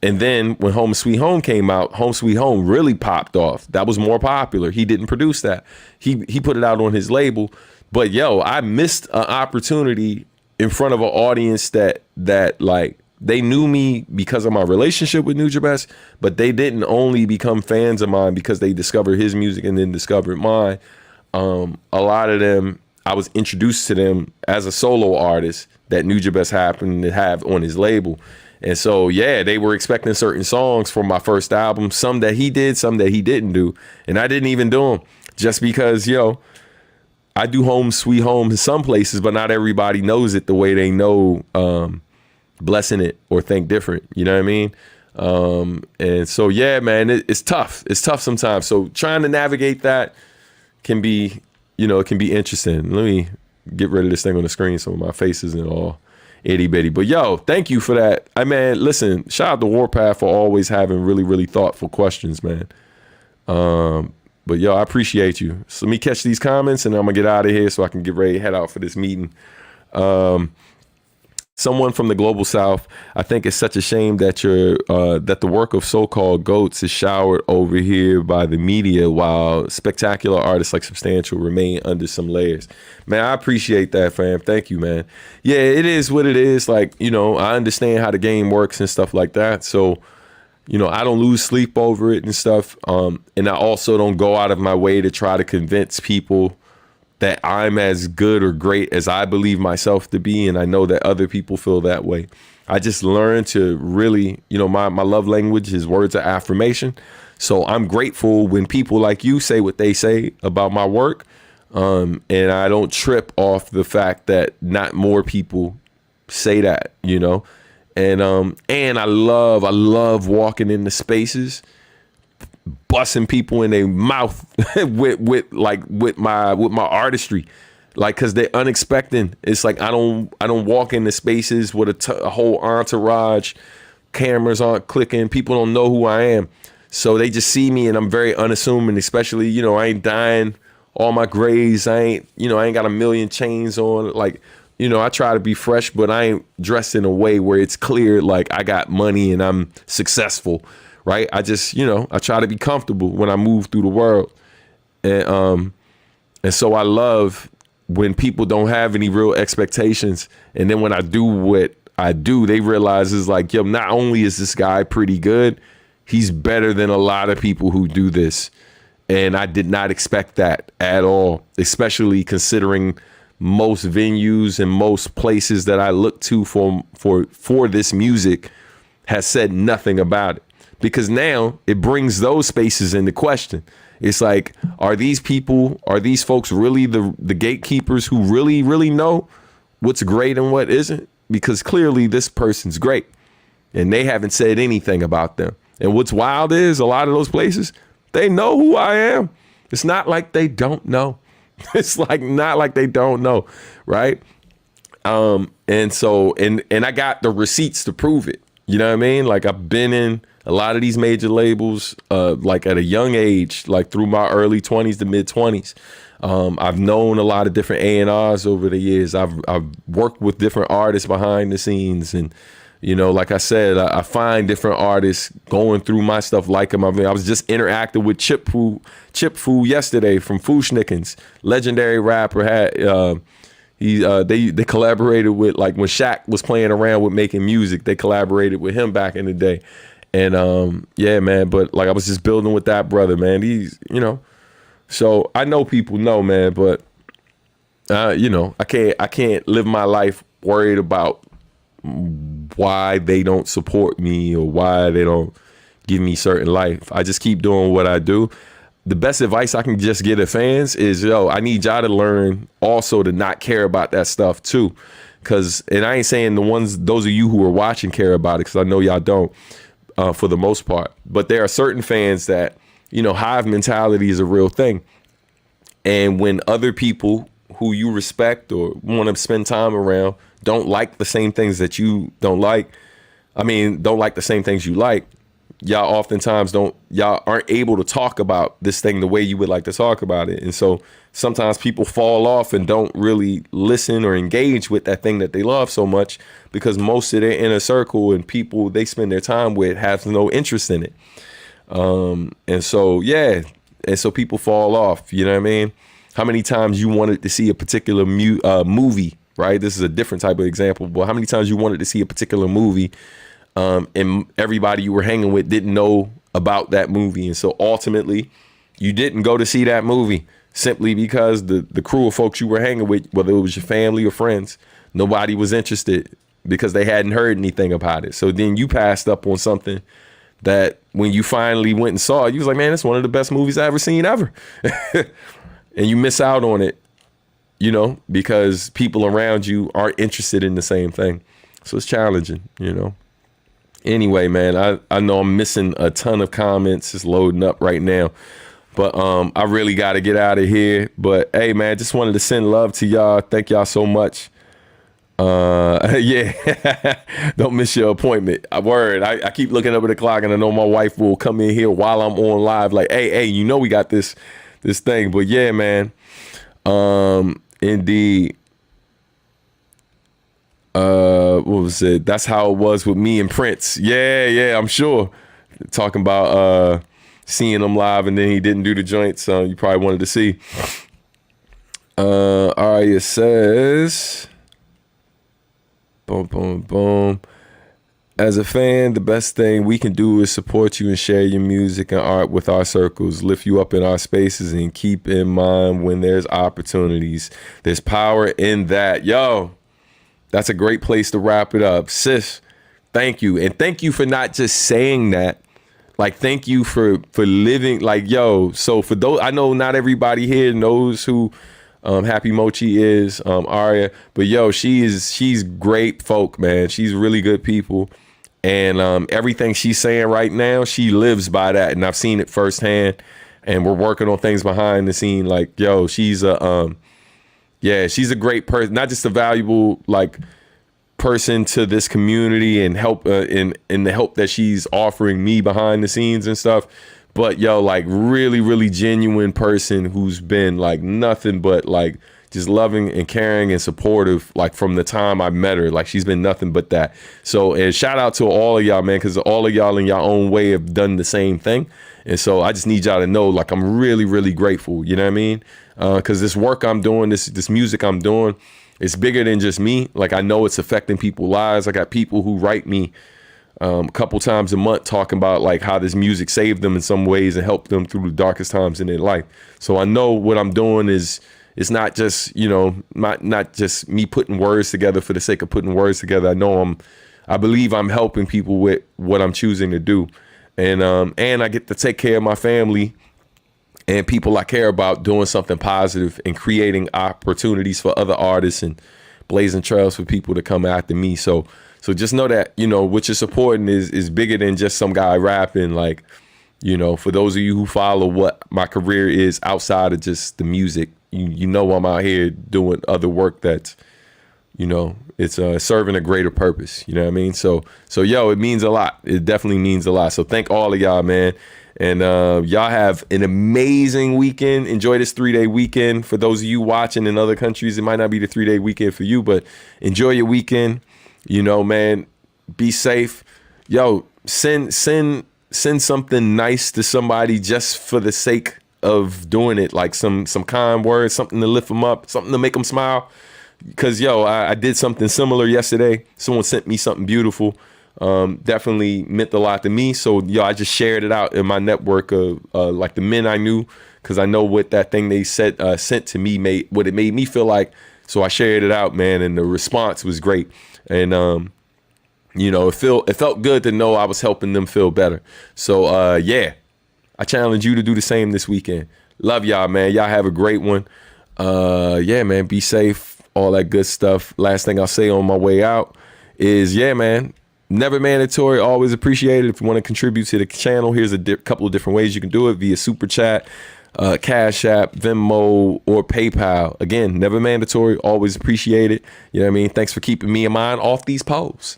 and then when Home Sweet Home came out, Home Sweet Home really popped off. That was more popular. He didn't produce that. He put it out on his label. But yo, I missed an opportunity in front of an audience that like, they knew me because of my relationship with Nujabes, but they didn't only become fans of mine because they discovered his music and then discovered mine. A lot of them, I was introduced to them as a solo artist that Nujabes happened to have on his label. And so, yeah, they were expecting certain songs from my first album, some that he did, some that he didn't do. And I didn't even do them just because, I do Home Sweet Home in some places, but not everybody knows it the way they know Blessing It or Think Different. You know what I mean? And so, yeah, man, it's tough. It's tough sometimes. So trying to navigate that can be, it can be interesting. Let me get rid of this thing on the screen so my face isn't all itty bitty. But yo, thank you for that. Listen, shout out to Warpath for always having really, really thoughtful questions, man. But yo, I appreciate you. So let me catch these comments and I'm gonna get out of here so I can get ready to head out for this meeting. Someone from the global south, I think it's such a shame that that the work of so-called GOATs is showered over here by the media while spectacular artists like Substantial remain under some layers. Man, I appreciate that, fam. Thank you, man. Yeah, it is what it is. Like, I understand how the game works and stuff like that. So, I don't lose sleep over it and stuff. And I also don't go out of my way to try to convince people that I'm as good or great as I believe myself to be. And I know that other people feel that way. I just learned to really, my love language is words of affirmation. So I'm grateful when people like you say what they say about my work. And I don't trip off the fact that not more people say that, And I love walking into spaces, busting people in their mouth with my artistry, like, cause they're unexpected. It's like I don't walk into spaces with a whole entourage, cameras aren't clicking, people don't know who I am, so they just see me and I'm very unassuming. Especially, I ain't dying all my grays, I ain't got a million chains on, like. I try to be fresh, but I ain't dressed in a way where it's clear like I got money and I'm successful, right? I just, I try to be comfortable when I move through the world. And so I love when people don't have any real expectations. And then when I do what I do, they realize it's like, yo, not only is this guy pretty good, he's better than a lot of people who do this. And I did not expect that at all, especially considering most venues and most places that I look to for this music has said nothing about it, because now it brings those spaces into question. It's like, are these folks really the gatekeepers who really, really know what's great and what isn't? Because clearly this person's great and they haven't said anything about them. And what's wild is a lot of those places, they know who I am. It's not like they don't know. It's like not like they don't know, right? And so I got the receipts to prove it. You know what I mean? Like, I've been in a lot of these major labels, like at a young age, like through my early 20s to mid 20s. I've known a lot of different A&Rs over the years. I've worked with different artists behind the scenes, and like I said, I find different artists going through my stuff like them. I was just interacting with Chip Fu yesterday from Fushnikins, legendary rapper. They collaborated with, like, when Shaq was playing around with making music, they collaborated with him back in the day. And yeah, man, but like I was just building with that brother, man. He's, so I know people know, man, but I can't live my life worried about why they don't support me or why they don't give me certain life. I just keep doing what I do. The best advice I can just give to fans is, I need y'all to learn also to not care about that stuff too. And I ain't saying those of you who are watching care about it, because I know y'all don't, for the most part. But there are certain fans that, hive mentality is a real thing. And when other people who you respect or want to spend time around don't like the same things that you don't like the same things you like, y'all oftentimes aren't able to talk about this thing the way you would like to talk about it. And so sometimes people fall off and don't really listen or engage with that thing that they love so much, because most of their inner circle and people they spend their time with have no interest in it. And so people fall off, you know what I mean? How many times you wanted to see a particular movie, right? This is a different type of example, but how many times you wanted to see a particular movie, and everybody you were hanging with didn't know about that movie. And so ultimately you didn't go to see that movie simply because the crew of folks you were hanging with, whether it was your family or friends, nobody was interested because they hadn't heard anything about it. So then you passed up on something that when you finally went and saw it, you was like, man, it's one of the best movies I ever seen ever. And you miss out on it, because people around you aren't interested in the same thing. So it's challenging, Anyway, man, I know I'm missing a ton of comments. It's loading up right now. But I really got to get out of here. But, hey, man, just wanted to send love to y'all. Thank y'all so much. Yeah, don't miss your appointment. I keep looking up at the clock, and I know my wife will come in here while I'm on live like, hey, you know we got this thing. But, yeah, man, indeed. What was it? That's how it was with me and Prince. Yeah, I'm sure. Talking about seeing him live, and then he didn't do the joint, so you probably wanted to see. All right, it says, boom, boom, boom. As a fan, the best thing we can do is support you and share your music and art with our circles, lift you up in our spaces, and keep in mind when there's opportunities. There's power in that. Yo, that's a great place to wrap it up. Sis, thank you. And thank you for not just saying that. Like, thank you for living. Like, yo, so for those, I know not everybody here knows who Happy Mochi is, Aria. But, yo, she's great folk, man. She's really good people. And everything she's saying right now, she lives by that. And I've seen it firsthand. And we're working on things behind the scene. Like, yo, she's a great person, not just a valuable person to this community and help in the help that she's offering me behind the scenes and stuff. But yo, really, really genuine person who's been nothing but just loving and caring and supportive from the time I met her. She's been nothing but that. So, and shout out to all of y'all, man, because all of y'all in your own way have done the same thing. And so I just need y'all to know, I'm really, really grateful. You know what I mean? Because this work I'm doing, this music I'm doing, it's bigger than just me. I know it's affecting people's lives. I got people who write me a couple times a month talking about how this music saved them in some ways and helped them through the darkest times in their life. So I know what I'm doing is, it's not just, not just me putting words together for the sake of putting words together. I believe I'm helping people with what I'm choosing to do. And I get to take care of my family and people I care about, doing something positive and creating opportunities for other artists and blazing trails for people to come after me. So just know that, what you're supporting is bigger than just some guy rapping. For those of you who follow what my career is outside of just the music, you know I'm out here doing other work that's, it's serving a greater purpose. You know what I mean? So yo, it means a lot. It definitely means a lot. So thank all of y'all, man. And y'all have an amazing weekend. Enjoy this 3-day weekend. For those of you watching in other countries, it might not be the 3-day weekend for you, but enjoy your weekend. Man, be safe. Yo, send something nice to somebody just for the sake of doing it. Some kind words, something to lift them up, something to make them smile. Because, yo, I did something similar yesterday. Someone sent me something beautiful. Definitely meant a lot to me. So, yo, I just shared it out in my network of the men I knew, because I know what that thing they said sent to me what it made me feel like. So I shared it out, man, and the response was great. And it felt good to know I was helping them feel better. So yeah, I challenge you to do the same this weekend. Love y'all, man. Y'all have a great one. Yeah, man, be safe, all that good stuff. Last thing I'll say on my way out is, yeah, man, never mandatory, always appreciated. If you want to contribute to the channel, here's a couple of different ways you can do it: via Super Chat, Cash App, Venmo, or PayPal. Again, never mandatory, always appreciated. You know what I mean? Thanks for keeping me and mine off these poles.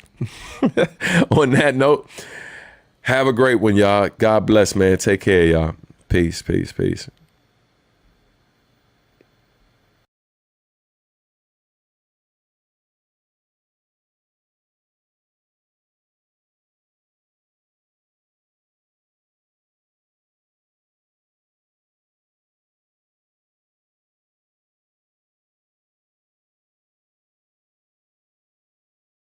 On that note, have a great one, y'all. God bless, man. Take care, y'all. Peace, peace, peace.